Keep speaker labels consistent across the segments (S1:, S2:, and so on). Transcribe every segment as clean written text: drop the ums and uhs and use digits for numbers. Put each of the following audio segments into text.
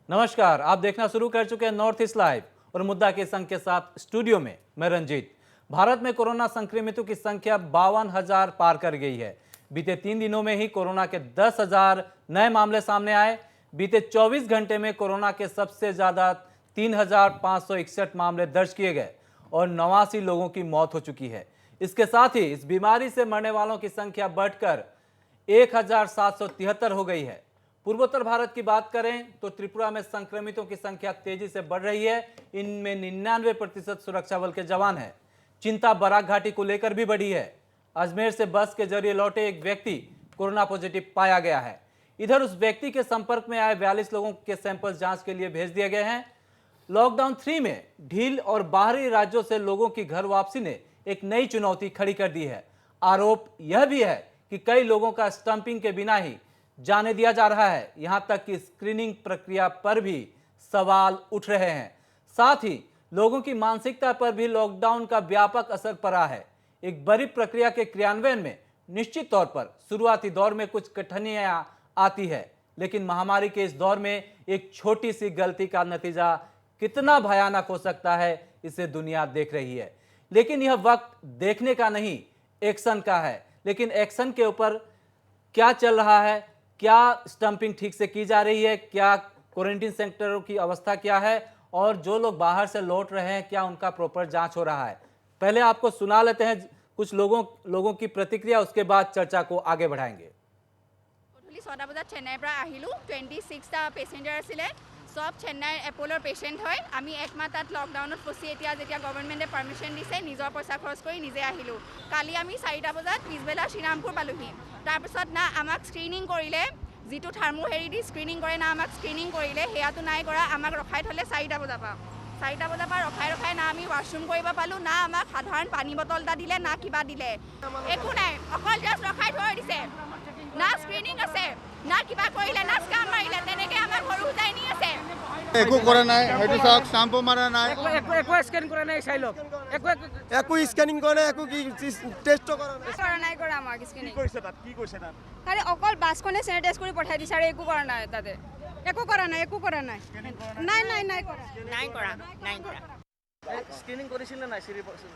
S1: नमस्कार, आप देखना शुरू कर चुके हैं नॉर्थ ईस्ट लाइव और मुद्दा के संग के साथ स्टूडियो में मैं रंजीत। भारत में कोरोना संक्रमितों की संख्या 52,000 पार कर गई है। बीते 3 दिनों में ही कोरोना के 10,000 नए मामले सामने आए। बीते 24 घंटे में कोरोना के सबसे ज्यादा 3,561 मामले दर्ज किए गए और 89 लोगों की मौत हो चुकी है। इसके साथ ही इस बीमारी से मरने वालों की संख्या बढ़कर 1,773 हो गई है। पूर्वोत्तर भारत की बात करें तो त्रिपुरा में संक्रमितों की संख्या तेजी से बढ़ रही है। इनमें 99% सुरक्षा बल के जवान हैं। चिंता बराक घाटी को लेकर भी बढ़ी है। अजमेर से बस के जरिए लौटे एक व्यक्ति कोरोना पॉजिटिव पाया गया है। इधर उस व्यक्ति के संपर्क में आए 42 लोगों के सैंपल जांच के लिए भेज दिए गए हैं। लॉकडाउन 3 में ढील और बाहरी राज्यों से लोगों की घर वापसी ने एक नई चुनौती खड़ी कर दी है। आरोप यह भी है कि कई लोगों का स्टंपिंग के बिना ही जाने दिया जा रहा है। यहां तक कि स्क्रीनिंग प्रक्रिया पर भी सवाल उठ रहे हैं। साथ ही लोगों की मानसिकता पर भी लॉकडाउन का व्यापक असर पड़ा है। एक बड़ी प्रक्रिया के क्रियान्वयन में निश्चित तौर पर शुरुआती दौर में कुछ कठिनाइयां आती है, लेकिन महामारी के इस दौर में एक छोटी सी गलती का नतीजा कितना भयानक हो सकता है, इसे दुनिया देख रही है। लेकिन यह वक्त देखने का नहीं, एक्शन का है। लेकिन एक्शन के ऊपर क्या चल रहा है, क्या स्टंपिंग ठीक से की जा रही है, क्या क्वारंटीन सेंटरों की अवस्था क्या है, और जो लोग बाहर से लौट रहे हैं क्या उनका प्रॉपर जांच हो रहा है। पहले आपको सुना लेते हैं कुछ लोगों की प्रतिक्रिया, उसके बाद चर्चा को आगे बढ़ाएंगे।
S2: गधूली 6টা বজাত চেন্নাইৰ পৰা আহিলোঁ। 26টা পেচেঞ্জাৰ আছিলে, সব চেন্নাইৰ এপ'লৰ পেচেণ্ট হয়। আমি একমাহ তাত লকডাউনত ফচি এতিয়া যেতিয়া গভৰ্ণমেণ্টে পাৰ্মিশ্যন দিছে নিজৰ পইচা খৰচ কৰি নিজে আহিলোঁ। কালি আমি 4টা বজাত পিছবেলা শ্ৰীৰামপুৰ পালোহি। তাৰপিছত না আমাক স্ক্ৰিনিং কৰিলে, যিটো থাৰ্মো হেৰি দি স্ক্ৰিনিং কৰে, না আমাক স্ক্ৰিনিং কৰিলে, সেয়াটো নাই কৰা। আমাক ৰখাই থ'লে 4টা বজাৰ পৰা। 4টা বজাৰ পৰা ৰখাই না আমি ৱাশ্বৰুম কৰিব পালোঁ, না আমাক সাধাৰণ পানী বটল এটা দিলে, না কিবা দিলে, একো নাই। অকল জাষ্ট ৰখাই থৈ দিছে। না স্ক্ৰিনিং আছে, না কিবা কৰিলে, না স্কান মাৰিলে, তেনেকৈ আমাৰ সৰু সজাই নি আছে।
S3: একো কৰা নাই, সেইটো চাওক, ষ্টাম্পো মাৰা নাই,
S4: একো স্কেন কৰা নাই, চাই লওক।
S3: একো স্কেনিং কৰা নাই, একো কি টেষ্টও কৰা নাই।
S2: নাই কৰা আমাক স্ক্ৰিনিং।
S3: কি কৰিছে তাত?
S2: খালি অকল বাছখনে চেনিটাইজ কৰি পঠাই দিছে আৰু একো কৰা নাই তাতে।
S4: একো কৰা নাই, একো কৰা নাই। নাই কৰা।
S2: নাই কৰা।
S5: স্ক্ৰিনিং কৰিছিল নে নাই?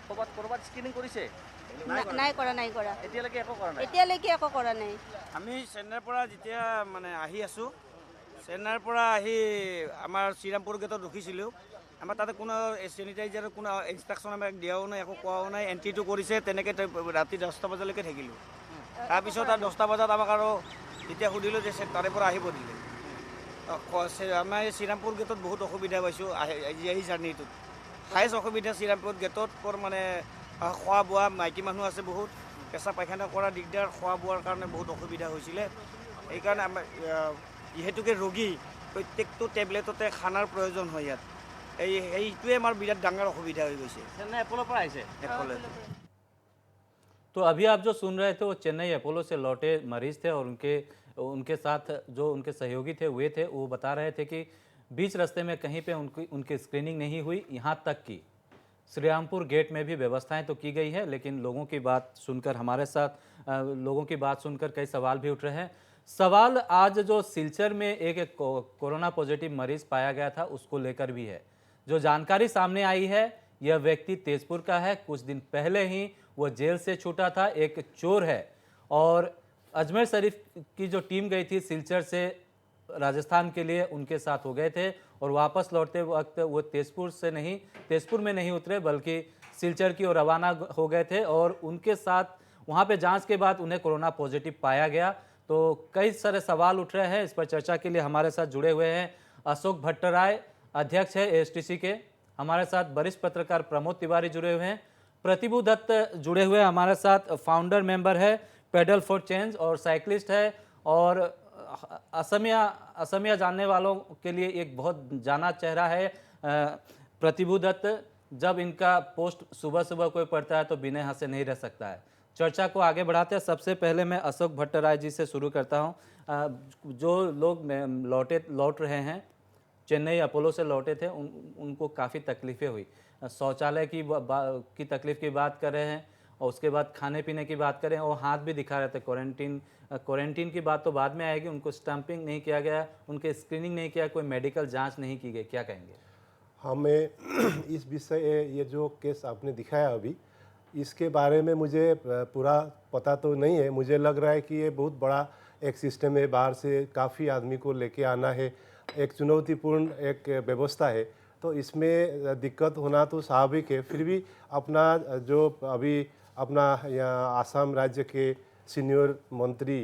S5: ক'ৰবাত স্ক্ৰিনিং কৰিছে?
S6: নাই কৰা।
S5: এতিয়ালৈকে একো কৰা নাই।
S6: এতিয়ালৈকে একো কৰা নাই।
S5: আমি চেন্নাইৰ পৰা যেতিয়া আহি আছোঁ, চেন্নাইৰ পৰা আহি আমাৰ শ্ৰীৰামপুৰ গেটত ৰখিছিলোঁ। আমাৰ তাতে কোনো চেনিটাইজাৰৰ কোনো ইনষ্ট্ৰাকশ্যন আমাক দিয়াও নাই, একো কোৱাও নাই। এণ্ট্ৰিটো কৰিছে, তেনেকৈ ৰাতি 10টা বজালৈকে থাকিলোঁ। তাৰপিছত আৰু 10টা বজাত আমাক আৰু যেতিয়া সুধিলোঁ যে তাৰে পৰা আহিব দিলে। আমাৰ এই শ্ৰীৰামপুৰ গেটত বহুত অসুবিধা পাইছোঁ এই জাৰ্ণিটোত। হাইষ্ট অসুবিধা শ্ৰীৰামপুৰ গেটত খোৱা বোৱা, মাইকী মানুহ আছে বহুত, পেচা পায়খানা কৰা দিগদাৰ, খোৱা বোৱাৰ কাৰণে বহুত অসুবিধা হৈছিলে। সেইকাৰণে আমাৰ যিহেতুকে ৰোগী, প্ৰত্যেকটো টেবলেটতে খানাৰ প্ৰয়োজন হয় ইয়াত। এইটোৱে আমাৰ বিৰাট ডাঙৰ অসুবিধা হৈ গৈছে। চেন্নাই এপ'লৰ পৰা আহিছে।
S1: तो अभी आप जो सुन रहे थे वो चेन्नई अपोलो से लौटे मरीज थे और उनके साथ जो उनके सहयोगी थे वो बता रहे थे कि बीच रास्ते में कहीं पे उनकी स्क्रीनिंग नहीं हुई। यहाँ तक कि श्रीरामपुर गेट में भी व्यवस्थाएं तो की गई है, लेकिन लोगों की बात सुनकर कई सवाल भी उठ रहे हैं। सवाल आज जो सिलचर में एक कोरोना पॉजिटिव मरीज पाया गया था उसको लेकर भी है। जो जानकारी सामने आई है, यह व्यक्ति तेजपुर का है। कुछ दिन पहले ही वो जेल से छूटा था, एक चोर है। और अजमेर शरीफ की जो टीम गई थी सिलचर से राजस्थान के लिए, उनके साथ हो गए थे और वापस लौटते वक्त वो तेजपुर में नहीं उतरे बल्कि सिलचर की ओर रवाना हो गए थे। और उनके साथ वहाँ पे जांच के बाद उन्हें कोरोना पॉजिटिव पाया गया। तो कई सारे सवाल उठ रहे हैं। इस पर चर्चा के लिए हमारे साथ जुड़े हुए हैं अशोक भट्टराय, अध्यक्ष है एएसटीसी के। हमारे साथ वरिष्ठ पत्रकार प्रमोद तिवारी जुड़े हुए हैं। प्रतिभु दत्त जुड़े हुए हैं हमारे साथ, फाउंडर मेंबर है पेडल फॉर चेंज और साइकिलिस्ट है। और असमिया जानने वालों के लिए एक बहुत जाना चेहरा है प्रतिभु दत्त। जब इनका पोस्ट सुबह सुबह कोई पढ़ता है तो बिना हंसे नहीं रह सकता है। चर्चा को आगे बढ़ाते हैं। सबसे पहले मैं अशोक भट्टराय जी से शुरू करता हूं। जो लोग लौट रहे हैं, चेन्नई अपोलो से लौटे थे, उनको काफ़ी तकलीफ़ें हुई। शौचालय की तकलीफ़ की बात कर रहे हैं और उसके बाद खाने पीने की बात करें और हाथ भी दिखा रहे थे। क्वारंटीन की बात तो बाद में आएगी, उनको स्टैंपिंग नहीं किया गया, उनके स्क्रीनिंग नहीं किया, कोई मेडिकल जांच नहीं की गई, क्या कहेंगे?
S7: हमें इस विषय ये जो केस आपने दिखाया अभी, इसके बारे में मुझे पूरा पता तो नहीं है। मुझे लग रहा है कि ये बहुत बड़ा एक सिस्टम है, बाहर से काफ़ी आदमी को लेके आना है, एक चुनौतीपूर्ण एक व्यवस्था है, तो इसमें दिक्कत होना तो स्वाभाविक है। फिर भी अपना जो अभी अपना यहाँ आसाम राज्य के सीनियर मंत्री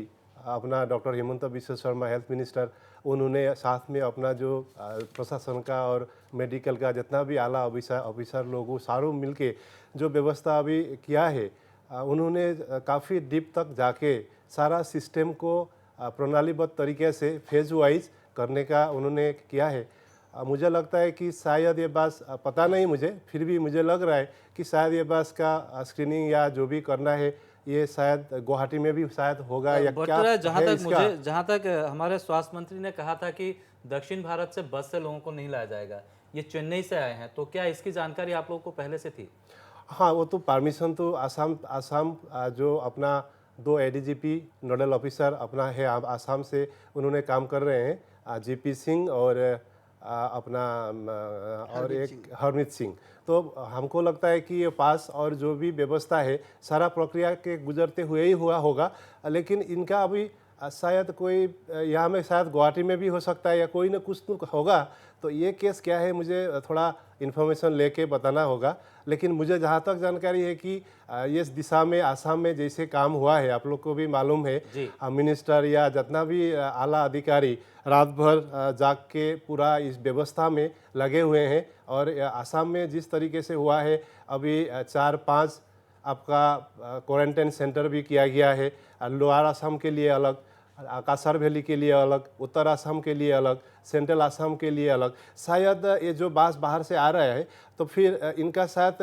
S7: अपना doctor Himanta Biswa Sharma health minister, उन्होंने साथ में अपना जो प्रशासन का और मेडिकल का जितना भी आला ऑफिसर लोगों सारों मिलके जो व्यवस्था अभी किया है, उन्होंने काफ़ी डीप तक जाके सारा सिस्टम को प्रणालीबद्ध तरीके से फेज वाइज करने का उन्होंने किया है। मुझे लगता है कि शायद ये बात पता नहीं मुझे, फिर भी मुझे लग रहा है कि शायद ये बात का स्क्रीनिंग या जो भी करना है ये शायद गुवाहाटी में भी शायद होगा या क्या है
S1: जहाँ तक हमारे स्वास्थ्य मंत्री ने कहा था कि दक्षिण भारत से बस से लोगों को नहीं लाया जाएगा, ये चेन्नई से आए हैं, तो क्या इसकी जानकारी आप लोगों को पहले से थी?
S7: हाँ, वो तो परमिशन तो आसाम जो अपना 2 एडीजीपी नोडल ऑफिसर अपना है आसाम से, उन्होंने काम कर रहे हैं, जीपी सिंह और अपना और एक हरमीत सिंह। तो हमको लगता है कि ये पास और जो भी व्यवस्था है सारा प्रक्रिया के गुजरते हुए ही हुआ होगा, लेकिन इनका अभी शायद कोई यहाँ में शायद गुवाहाटी में भी हो सकता है या कोई ना कुछ तो होगा। तो ये केस क्या है मुझे थोड़ा इन्फॉर्मेशन लेके बताना होगा, लेकिन मुझे जहाँ तक जानकारी है कि इस दिशा में आसाम में जैसे काम हुआ है, आप लोग को भी मालूम है, मिनिस्टर या जितना भी आला अधिकारी रात भर जाग के पूरा इस व्यवस्था में लगे हुए हैं। और आसाम में जिस तरीके से हुआ है, अभी 4-5 आपका क्वारंटाइन सेंटर भी किया गया है, लोअर आसाम के लिए अलग, कासार वैली के लिए अलग, उत्तर आसाम के लिए अलग, सेंट्रल आसाम के लिए अलग। शायद ये जो बाहर से आ रहा है तो फिर इनका शायद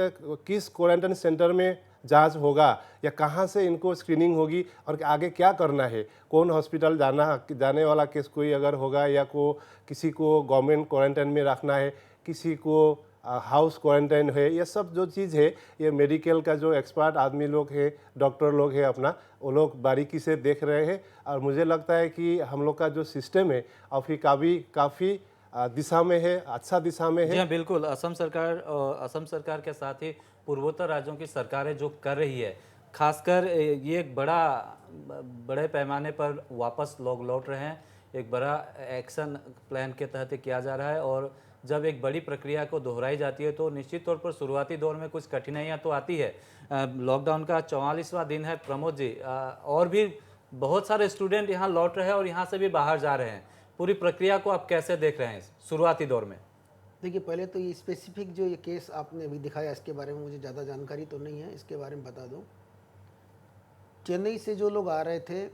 S7: किस क्वारंटाइन सेंटर में जांच होगा या कहाँ से इनको स्क्रीनिंग होगी और आगे क्या करना है, कौन हॉस्पिटल जाने वाला केस कोई अगर होगा या किसी को गवर्नमेंट क्वारंटाइन में रखना है, किसी को हाउस क्वारंटाइन है, ये सब जो चीज़ है ये मेडिकल का जो एक्सपर्ट आदमी लोग हैं, डॉक्टर लोग हैं अपना, वो लोग बारीकी से देख रहे हैं। और मुझे लगता है कि हम लोग का जो सिस्टम है अभी काफ़ी दिशा में है, अच्छा दिशा में है।
S1: जी हाँ, बिल्कुल। असम सरकार के साथ ही पूर्वोत्तर राज्यों की सरकारें जो कर रही है, खासकर ये एक बड़े पैमाने पर वापस लोग लौट रहे हैं, एक बड़ा एक्शन प्लान के तहत किया जा रहा है। और जब एक बड़ी प्रक्रिया को दोहराई जाती है तो निश्चित तौर पर शुरुआती दौर में कुछ कठिनाइयां तो आती है। लॉकडाउन का 44वां दिन है प्रमोद जी, और भी बहुत सारे स्टूडेंट यहाँ लौट रहे हैं और यहाँ से भी बाहर जा रहे हैं। पूरी प्रक्रिया को आप कैसे देख रहे हैं शुरुआती दौर में?
S8: देखिए, पहले तो ये स्पेसिफिक जो ये केस आपने अभी दिखाया इसके बारे में मुझे ज़्यादा जानकारी तो नहीं है, इसके बारे में बता दूं। चेन्नई से जो लोग आ रहे थे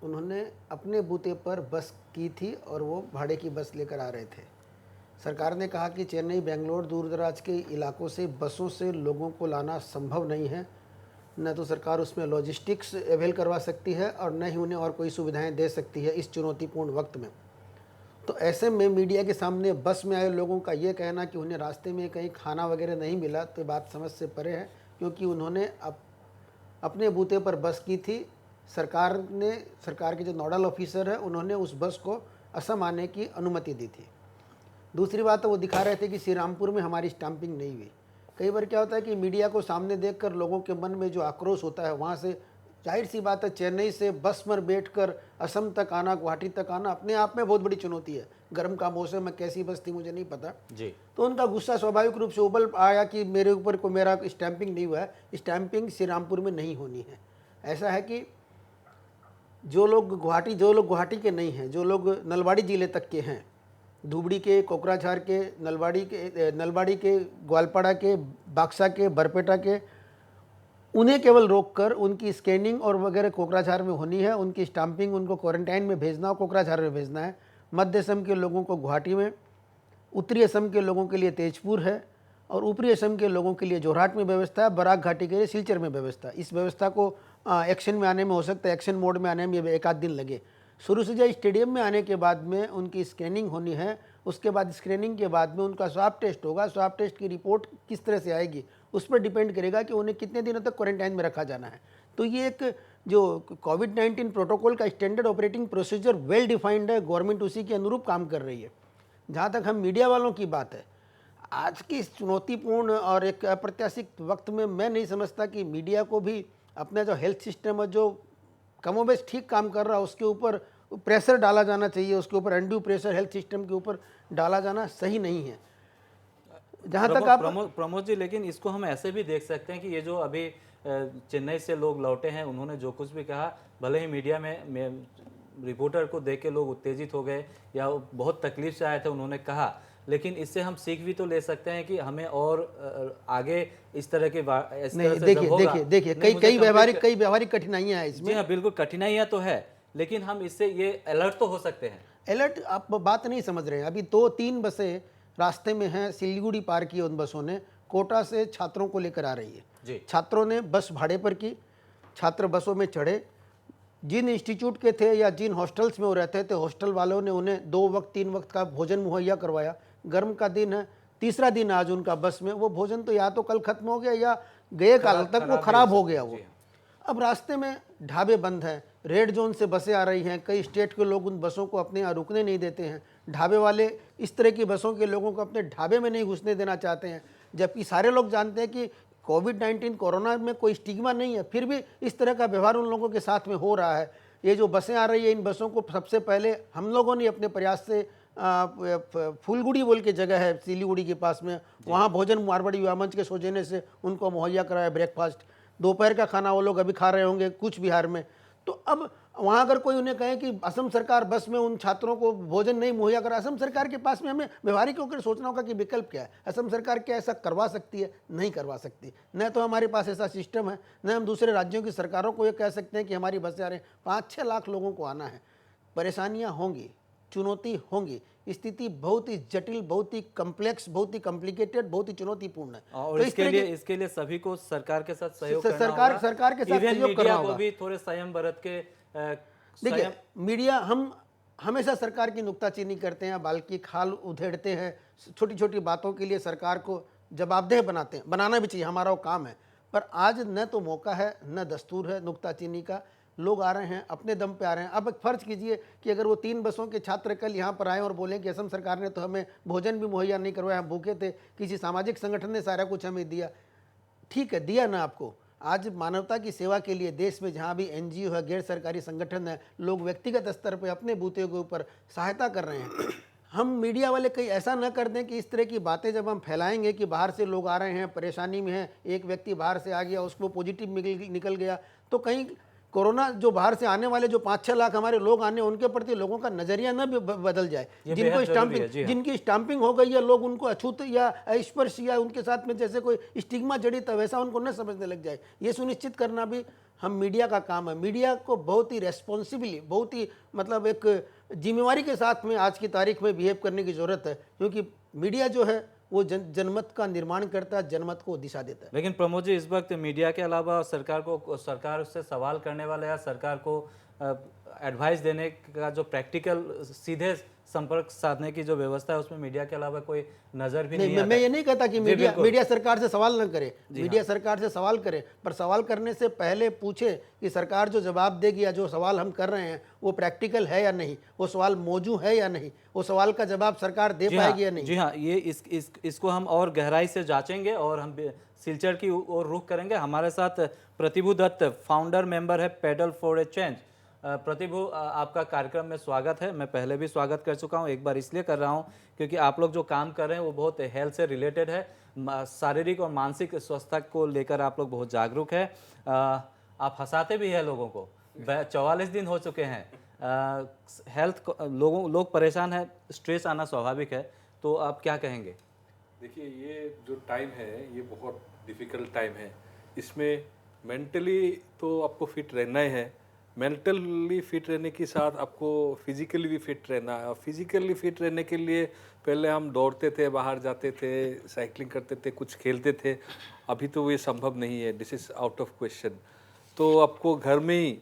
S8: उन्होंने अपने बूते पर बस की थी और वो भाड़े की बस लेकर आ रहे थे। सरकार ने कहा कि चेन्नई, बेंगलोर, दूर दराज के इलाकों से बसों से लोगों को लाना संभव नहीं है, न तो सरकार उसमें लॉजिस्टिक्स अवेल करवा सकती है और न ही उन्हें और कोई सुविधाएं दे सकती है इस चुनौतीपूर्ण वक्त में। तो ऐसे में मीडिया के सामने बस में आए लोगों का ये कहना कि उन्हें रास्ते में कहीं खाना वगैरह नहीं मिला, तो बात समझ से परे है, क्योंकि उन्होंने अपने बूते पर बस की थी। सरकार के जो नोडल ऑफिसर है उन्होंने उस बस को असम आने की अनुमति दी थी। दूसरी बात तो वो दिखा रहे थे कि श्री रामपुर में हमारी स्टैंपिंग नहीं हुई। कई बार क्या होता है कि मीडिया को सामने देखकर लोगों के मन में जो आक्रोश होता है, वहाँ से जाहिर सी बात है चेन्नई से बस में बैठकर असम तक आना, गुवाहाटी तक आना अपने आप में बहुत बड़ी चुनौती है। गर्म का मौसम में कैसी बस थी मुझे नहीं पता जी। तो उनका गुस्सा स्वाभाविक रूप से उबल आया कि मेरे ऊपर को मेरा स्टैंपिंग नहीं हुआ है, स्टैंपिंग श्री रामपुर में नहीं होनी है। ऐसा है कि जो लोग गुवाहाटी के नहीं हैं, जो लोग नलबाड़ी ज़िले तक के हैं, धुबड़ी के, कोकराझार के, नलबाड़ी के, ग्वालपाड़ा के, बाक्सा के, बरपेटा के, उन्हें केवल रोककर उनकी स्कैनिंग और वगैरह कोकराझार में होनी है, उनकी स्टैंपिंग उनको क्वारंटाइन में भेजना हो, कोकराझार में भेजना है। मध्य असम के लोगों को गुवाहाटी में, उत्तरी असम के लोगों के लिए तेजपुर है और ऊपरी असम के लोगों के लिए जोरहाट में व्यवस्था है, बराक घाटी के लिए सिलचर में व्यवस्था। इस व्यवस्था को एक्शन में आने में हो सकता है, एक्शन मोड में आने में एक आध दिन लगे। शुरू से जो स्टेडियम में आने के बाद में उनकी स्कैनिंग होनी है, उसके बाद स्क्रीनिंग के बाद में उनका स्वाब टेस्ट होगा। स्वाब टेस्ट की रिपोर्ट किस तरह से आएगी उस पर डिपेंड करेगा कि उन्हें कितने दिनों तक क्वारंटाइन में रखा जाना है। तो ये एक जो कोविड-19 प्रोटोकॉल का standard operating procedure well defined है, गवर्नमेंट उसी के अनुरूप काम कर रही है। जहाँ तक हम मीडिया वालों की बात है, आज की इस चुनौतीपूर्ण और एक अप्रत्याशित वक्त में मैं नहीं समझता कि मीडिया को भी अपना जो हेल्थ सिस्टम है, जो कमोबेश ठीक काम कर रहा है, उसके ऊपर प्रेशर डाला जाना चाहिए, उसके ऊपर अनड्यू प्रेशर हेल्थ सिस्टम के ऊपर डाला जाना सही नहीं है। जहाँ तक आप
S1: प्रमोद जी, लेकिन इसको हम ऐसे भी देख सकते हैं कि ये जो अभी चेन्नई से लोग लौटे हैं, उन्होंने जो कुछ भी कहा, भले ही मीडिया में रिपोर्टर को देख के लोग उत्तेजित हो गए या बहुत तकलीफ से आए थे, उन्होंने कहा, लेकिन इससे हम सीख भी तो ले सकते हैं कि हमें और आगे इस तरह के
S8: देखिए कई व्यवहारिक कठिनाइयां हैं इसमें।
S1: जी हाँ, बिल्कुल कठिनाइयां तो है, लेकिन हम इससे ये अलर्ट तो हो सकते हैं।
S8: अलर्ट आप बात नहीं समझ रहे हैं। अभी 2-3 बसें रास्ते में हैं, सिलीगुड़ी पार की उन बसों ने, कोटा से छात्रों को लेकर आ रही है। छात्रों ने बस भाड़े पर की, छात्र बसों में चढ़े, जिन इंस्टीट्यूट के थे या जिन हॉस्टल्स में वो रहते थे, हॉस्टल वालों ने उन्हें 2 वक्त 3 वक्त का भोजन मुहैया करवाया। गर्म का दिन है, तीसरा दिन आज उनका बस में, वो भोजन तो या तो कल खत्म हो गया या गए काल तक वो खराब हो गया वो। अब रास्ते में ढाबे बंद हैं, रेड जोन से बसें आ रही हैं, कई स्टेट के लोग उन बसों को अपने यहाँ रुकने नहीं देते हैं। ढाबे वाले इस तरह की बसों के लोगों को अपने ढाबे में नहीं घुसने देना चाहते हैं, जबकि सारे लोग जानते हैं कि कोविड-19 कोरोना में कोई स्टिग्मा नहीं है, फिर भी इस तरह का व्यवहार उन लोगों के साथ में हो रहा है। ये जो बसें आ रही है, इन बसों को सबसे पहले हम लोगों ने अपने प्रयास से फूलगुड़ी बोल के जगह है सिलीगुड़ी के पास में, वहाँ भोजन मारवाड़ी युवा मंच के सौजन्य से उनको मुहैया कराया, ब्रेकफास्ट, दोपहर का खाना वो लोग अभी खा रहे होंगे कुछ बिहार में। तो अब वहाँ अगर कोई उन्हें कहे कि असम सरकार बस में उन छात्रों को भोजन नहीं मुहैया करा, असम सरकार के पास में हमें व्यवहारिक होकर सोचना होगा कि विकल्प क्या है। असम सरकार क्या ऐसा करवा सकती है? नहीं करवा सकती। न तो हमारे पास ऐसा सिस्टम है, न हम दूसरे राज्यों की सरकारों को ये कह सकते हैं कि हमारी बसें आ रही हैं। 5-6 लाख लोगों को आना है, परेशानियाँ होंगी, चुनौती होंगी, स्थिति बहुत ही जटिल, बहुत ही कम्प्लेक्स, बहुत ही कॉम्प्लिकेटेड, बहुत ही चुनौतीपूर्ण है।
S1: और
S8: तो
S1: इसके लिए सभी को सरकार के साथ सहयोग करना होगा।
S8: सरकार के साथ सहयोग करना होगा।
S1: को भी थोड़े संयम बरत के
S8: देखिए, मीडिया हम हमेशा सरकार की नुक्ताचीनी करते हैं, बाल्कि खाल उधेड़ते हैं, छोटी छोटी बातों के लिए सरकार को जवाबदेह बनाते हैं, बनाना भी चाहिए, हमारा वो काम है। पर आज न तो मौका है न दस्तूर है नुक्ताचीनी का। लोग आ रहे हैं, अपने दम पे आ रहे हैं। अब फर्ज कीजिए कि अगर वो 3 बसों के छात्र कल यहाँ पर आए और बोलें कि असम सरकार ने तो हमें भोजन भी मुहैया नहीं करवाया, हम भूखे थे, किसी सामाजिक संगठन ने सारा कुछ हमें दिया। ठीक है, दिया ना आपको। आज मानवता की सेवा के लिए देश में जहाँ भी NGO है, गैर सरकारी संगठन है, लोग व्यक्तिगत स्तर पर अपने बूते के ऊपर सहायता कर रहे हैं। हम मीडिया वाले कहीं ऐसा न कर दें कि इस तरह की बातें जब हम फैलाएंगे कि बाहर से लोग आ रहे हैं, परेशानी में हैं, एक व्यक्ति बाहर से आ गया, उसको पॉजिटिव निकल गया, तो कहीं कोरोना जो बाहर से आने वाले जो 5-6 लाख हमारे लोग आने, उनके प्रति लोगों का नजरिया न बदल जाए। जिनकी स्टाम्पिंग हो गई है, लोग उनको अछूत या स्पर्श या उनके साथ में जैसे कोई स्टिग्मा जड़ित है, वैसा उनको न समझने लग जाए। ये सुनिश्चित करना भी हम मीडिया का काम है। मीडिया को बहुत ही रेस्पॉन्सिबली, बहुत ही मतलब एक जिम्मेवारी के साथ में आज की तारीख में बिहेव करने की ज़रूरत है, क्योंकि मीडिया जो है वो जनमत का निर्माण करता है, जनमत को दिशा देता है।
S1: लेकिन प्रमोद जी, इस वक्त मीडिया के अलावा सरकार से सवाल करने वाला या सरकार को एडवाइस देने का जो प्रैक्टिकल सीधे संपर्क साधने की जो व्यवस्था है, उसमें मीडिया के अलावा कोई नजर भी नहीं आता।
S8: मैं ये नहीं कहता कि मीडिया सरकार से सवाल न करे, मीडिया सरकार से सवाल करे, पर सवाल करने से पहले पूछे कि सरकार जो जवाब देगी या जो सवाल हम कर रहे हैं वो प्रैक्टिकल है या नहीं, वो सवाल मौजूद है या नहीं, वो सवाल का जवाब सरकार दे पाएगी या नहीं।
S1: जी हाँ, ये इसको हम और गहराई से जांचेंगे और हम सिलचर की ओर रुख करेंगे। हमारे साथ प्रतिभु दत्त, फाउंडर मेंबर है पेडल फॉर ए चेंज। प्रतिभु, आपका कार्यक्रम में स्वागत है। मैं पहले भी स्वागत कर चुका हूं, एक बार इसलिए कर रहा हूं क्योंकि आप लोग जो काम कर रहे हैं वो बहुत हेल्थ से रिलेटेड है, शारीरिक और मानसिक स्वास्थ्य को लेकर आप लोग बहुत जागरूक है। आप हंसाते भी हैं लोगों को। 44 दिन हो चुके हैं, हेल्थ लोग परेशान है, स्ट्रेस आना स्वाभाविक है, तो आप क्या कहेंगे?
S9: देखिए, ये जो टाइम है ये बहुत डिफ़िकल्ट टाइम है। इसमें मेंटली तो आपको फिट रहना ही है, मेंटली फिट रहने के साथ आपको फिजिकली भी फिट रहना है। और फिजिकली फिट रहने के लिए पहले हम दौड़ते थे, बाहर जाते थे, साइकिलिंग करते थे, कुछ खेलते थे। अभी तो ये संभव नहीं है, this is out of question. तो आपको घर में ही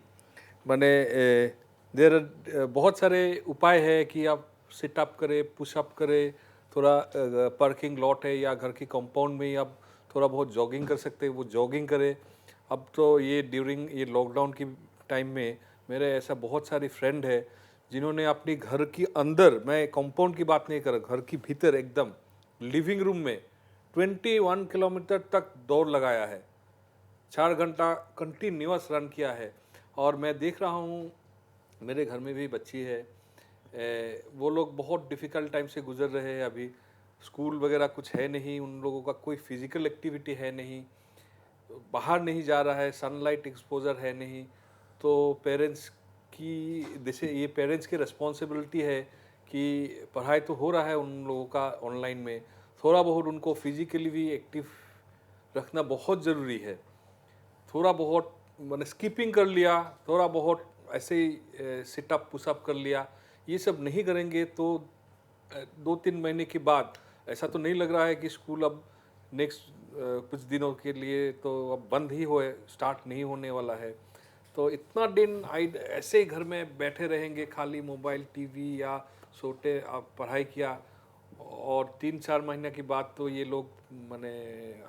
S9: बहुत सारे उपाय है कि आप सिटअप करें, पुशअप करें, थोड़ा पार्किंग लॉट है या घर की कंपाउंड में ही आप थोड़ा बहुत जॉगिंग कर सकते हैं वो जॉगिंग करें। अब तो ये ड्यूरिंग ये लॉकडाउन की टाइम में मेरे ऐसा बहुत सारे फ्रेंड है जिन्होंने अपनी घर के अंदर, मैं कंपाउंड की बात नहीं कर रहा, घर की भीतर एकदम लिविंग रूम में 21 किलोमीटर तक दौड़ लगाया है, 4 घंटा कंटिन्यूअस रन किया है। और मैं देख रहा हूँ मेरे घर में भी बच्ची है, वो लोग बहुत डिफ़िकल्ट टाइम से गुजर रहे हैं। अभी स्कूल वगैरह कुछ है नहीं, उन लोगों का कोई फिज़िकल एक्टिविटी है नहीं, बाहर नहीं जा रहा है, सनलाइट एक्सपोजर है नहीं। तो पेरेंट्स की जैसे ये पेरेंट्स की रिस्पॉन्सिबिलिटी है कि पढ़ाई तो हो रहा है उन लोगों का ऑनलाइन में, थोड़ा बहुत उनको फिजिकली भी एक्टिव रखना बहुत ज़रूरी है। थोड़ा बहुत मैंने स्किपिंग कर लिया, थोड़ा बहुत ऐसे ही सिटअप पुशअप कर लिया, ये सब नहीं करेंगे तो 2-3 महीने के बाद ऐसा तो नहीं लग रहा है कि स्कूल अब नेक्स्ट कुछ दिनों के लिए तो अब बंद ही हो, स्टार्ट नहीं होने वाला है। तो इतना दिन ऐसे ही घर में बैठे रहेंगे, खाली मोबाइल टीवी या सोते पढ़ाई किया, और 3-4 महीने की बात तो ये लोग माने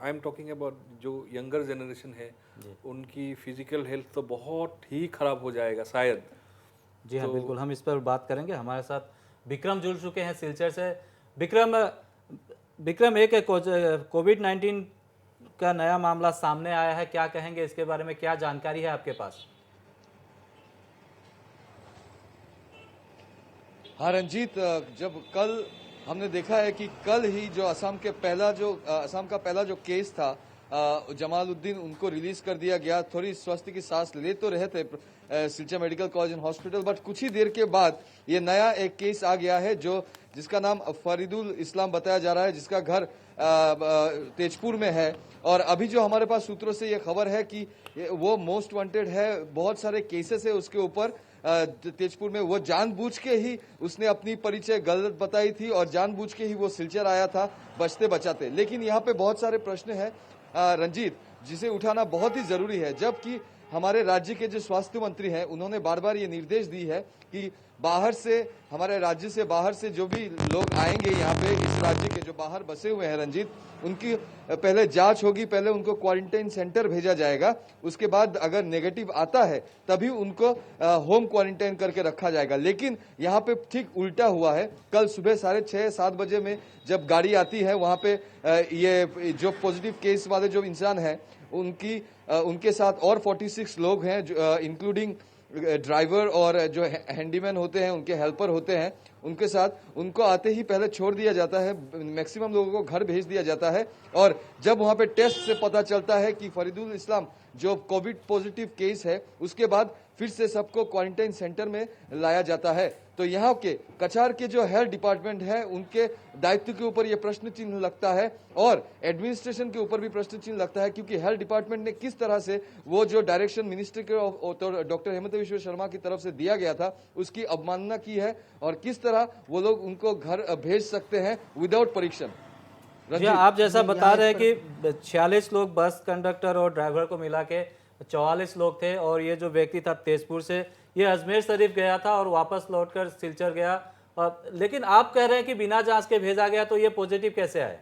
S9: आई एम टॉकिंग अबाउट जो यंगर जनरेशन है, उनकी फिजिकल हेल्थ तो बहुत ही खराब हो जाएगा शायद।
S1: जी हाँ, बिल्कुल हम इस पर बात करेंगे। हमारे साथ विक्रम जुड़ चुके हैं सिलचर से। विक्रम एक कोविड-19 का नया मामला सामने आया है, क्या कहेंगे इसके बारे में, क्या जानकारी है आपके पास?
S10: हाँ रंजीत, जब कल हमने देखा है कि कल ही जो असम का पहला जो केस था जमालुद्दीन, उनको रिलीज कर दिया गया। थोड़ी स्वास्थ्य की सांस ले तो रहे थे Silchar medical college and hospital, but कुछ ही देर के बाद ये नया एक केस आ गया है जिसका नाम फरीदुल इस्लाम बताया जा रहा है, जिसका घर तेजपुर में है। और अभी जो हमारे पास सूत्रों से ये खबर है कि वो मोस्ट वांटेड है, बहुत सारे केसेस है उसके ऊपर तेजपुर में। वो जानबूझ के ही उसने अपनी परिचय गलत बताई थी और जानबूझ के ही वो सिलचर आया था बचते बचाते। लेकिन यहाँ पे बहुत सारे प्रश्न हैं रंजीत, जिसे उठाना बहुत ही जरूरी है, जबकि हमारे राज्य के जो स्वास्थ्य मंत्री हैं उन्होंने बार बार ये निर्देश दी है कि बाहर से, हमारे राज्य से बाहर से जो भी लोग आएंगे यहाँ पे, इस राज्य के जो बाहर बसे हुए हैं रंजीत, उनकी पहले जांच होगी, पहले उनको क्वारंटाइन सेंटर भेजा जाएगा, उसके बाद अगर नेगेटिव आता है तभी उनको होम क्वारंटाइन करके रखा जाएगा। लेकिन यहाँ पे ठीक उल्टा हुआ है। कल सुबह 6:30-7 बजे में जब गाड़ी आती है वहाँ पे ये जो पॉजिटिव केस वाले जो इंसान हैं उनके साथ और 46 लोग हैं, इंक्लूडिंग ड्राइवर और जो हैंडीमैन होते हैं, उनके हेल्पर होते हैं, उनके साथ उनको आते ही पहले छोड़ दिया जाता है, मैक्सिमम लोगों को घर भेज दिया जाता है। और जब वहां पे टेस्ट से पता चलता है कि फरीदुल इस्लाम जो कोविड पॉजिटिव केस है, उसके बाद फिर से सबको क्वारंटाइन सेंटर में लाया जाता है। तो यहाँ के कछार के जो हेल्थ डिपार्टमेंट है उनके दायित्व के ऊपर ये प्रश्न चिन्ह लगता है और एडमिनिस्ट्रेशन के ऊपर भी प्रश्न चिन्ह लगता है, क्योंकि हेल्थ डिपार्टमेंट ने किस तरह से वो जो डायरेक्शन मिनिस्टर के डॉक्टर हेमंत बिश्व शर्मा की तरफ से दिया गया था उसकी अवमानना की है, और किस तरह वो लोग उनको घर भेज सकते हैं विदाउट परीक्षण।
S1: जी आप जैसा बता रहे हैं कि 46 लोग बस कंडक्टर और ड्राइवर को मिला के 44 लोग थे, और ये जो व्यक्ति था तेजपुर से, ये अजमेर शरीफ गया था और वापस लौटकर सिलचर गया। लेकिन आप कह रहे हैं कि बिना जांच के भेजा गया, तो ये पॉजिटिव कैसे आए?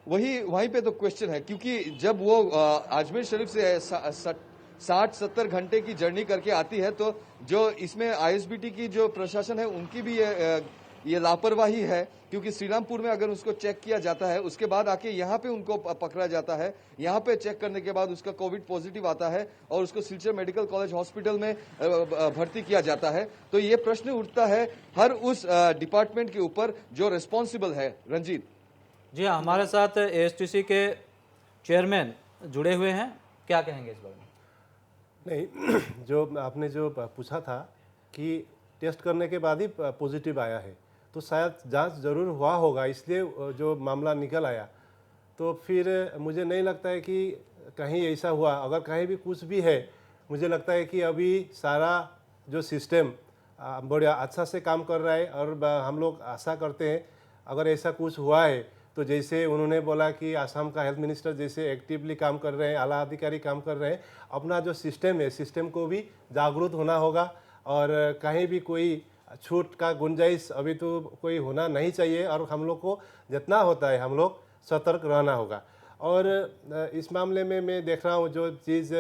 S10: वहीं पे तो क्वेश्चन है, क्योंकि जब वो अजमेर शरीफ से 60-70 घंटे की जर्नी करके आती है, तो जो इसमें आईएसबीटी की जो प्रशासन है उनकी भी ये लापरवाही है, क्योंकि श्रीरामपुर में अगर उसको चेक किया जाता है उसके बाद आके यहाँ पे उनको पकड़ा जाता है, यहाँ पे चेक करने के बाद उसका कोविड पॉजिटिव आता है और उसको सिलचर मेडिकल कॉलेज हॉस्पिटल में भर्ती किया जाता है। तो ये प्रश्न उठता है हर उस डिपार्टमेंट के ऊपर जो रिस्पॉन्सिबल है। रंजीत
S1: जी हाँ, हमारे साथ एएसटीसी के चेयरमैन जुड़े हुए हैं, क्या कहेंगे इस बारे में?
S7: नहीं, जो आपने जो पूछा था कि टेस्ट करने के बाद ही पॉजिटिव आया है, तो शायद जांच जरूर हुआ होगा, इसलिए जो मामला निकल आया। तो फिर मुझे नहीं लगता है कि कहीं ऐसा हुआ। अगर कहीं भी कुछ भी है, मुझे लगता है कि अभी सारा जो सिस्टम बड़ा अच्छा से काम कर रहा है, और हम लोग आशा करते हैं अगर ऐसा कुछ हुआ है तो जैसे उन्होंने बोला कि आसाम का हेल्थ मिनिस्टर जैसे एक्टिवली काम कर रहे हैं, आला अधिकारी काम कर रहे हैं, अपना जो सिस्टम है सिस्टम को भी जागरूक होना होगा, और कहीं भी कोई छूट का गुंजाइश अभी तो कोई होना नहीं चाहिए, और हम लोग को जितना होता है हम लोग सतर्क रहना होगा। और इस मामले में मैं देख रहा हूँ जो चीज़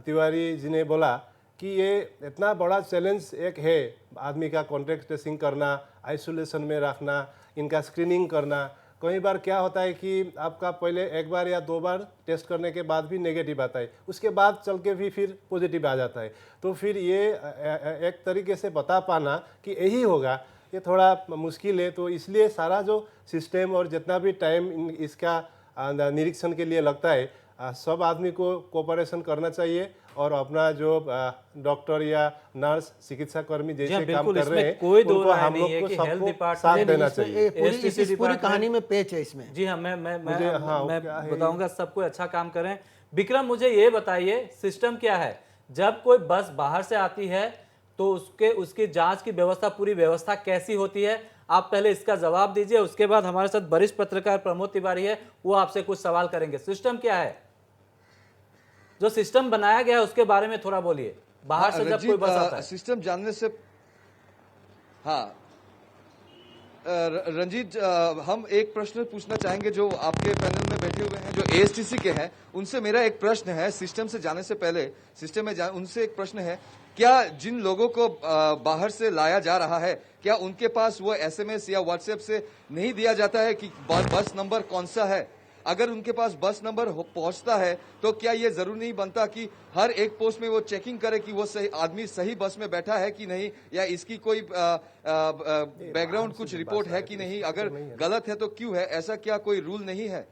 S7: तिवारी जी ने बोला कि ये इतना बड़ा चैलेंज एक है, आदमी का कॉन्टैक्ट ट्रेसिंग करना, आइसोलेशन में रखना, इनका स्क्रीनिंग करना। कई बार क्या होता है कि आपका पहले एक बार या 2 बार टेस्ट करने के बाद भी नेगेटिव आता है, उसके बाद चल के भी फिर पॉजिटिव आ जाता है। तो फिर ये एक तरीके से बता पाना कि यही होगा, ये थोड़ा मुश्किल है। तो इसलिए सारा जो सिस्टम और जितना भी टाइम इसका निरीक्षण के लिए लगता है, सब आदमी को कोऑपरेशन करना चाहिए, और अपना जो डॉक्टर या नर्स, चिकित्सा कर्मी जैसे काम कर रहे हैं
S1: कोई दो
S7: उनको
S1: राय
S7: हम
S1: नहीं
S7: लोग
S1: है
S7: को
S1: कि
S7: सबको
S1: हेल्थ डिपार्टमेंट
S7: साथ देना चाहिए।
S1: STC
S8: पूरी कहानी में पेच है इसमें।
S1: जी हाँ, मैं
S7: हाँ, क्या है
S1: बताऊंगा, सबको अच्छा काम करें। विक्रम, मुझे ये बताइए सिस्टम क्या है? जब कोई बस बाहर से आती है तो उसकी जांच की व्यवस्था, पूरी व्यवस्था कैसी होती है? आप पहले इसका जवाब दीजिए, उसके बाद हमारे साथ वरिष्ठ पत्रकार प्रमोद तिवारी है, वो आपसे कुछ सवाल करेंगे। सिस्टम क्या है, जो सिस्टम बनाया गया है उसके बारे में थोड़ा बोलिए। बाहर से जब कोई बस आता है,
S10: सिस्टम जानने से हाँ रंजीत, हम एक प्रश्न पूछना चाहेंगे जो आपके पैनल में बैठे हुए हैं, जो ASTC के हैं, उनसे मेरा एक प्रश्न है। सिस्टम से जाने से पहले सिस्टम में उनसे एक प्रश्न है, क्या जिन लोगों को बाहर से लाया जा रहा है, क्या उनके पास वो SMS या WhatsApp से नहीं दिया जाता है कि बस नंबर कौन सा है? अगर उनके पास बस नंबर पहुंचता है तो क्या ये जरूरी नहीं बनता कि हर एक पोस्ट में वो चेकिंग करे कि वो सही आदमी सही बस में बैठा है कि नहीं, या इसकी कोई बैकग्राउंड कुछ रिपोर्ट है कि नहीं? अगर गलत है तो क्यों है? ऐसा क्या कोई रूल नहीं है?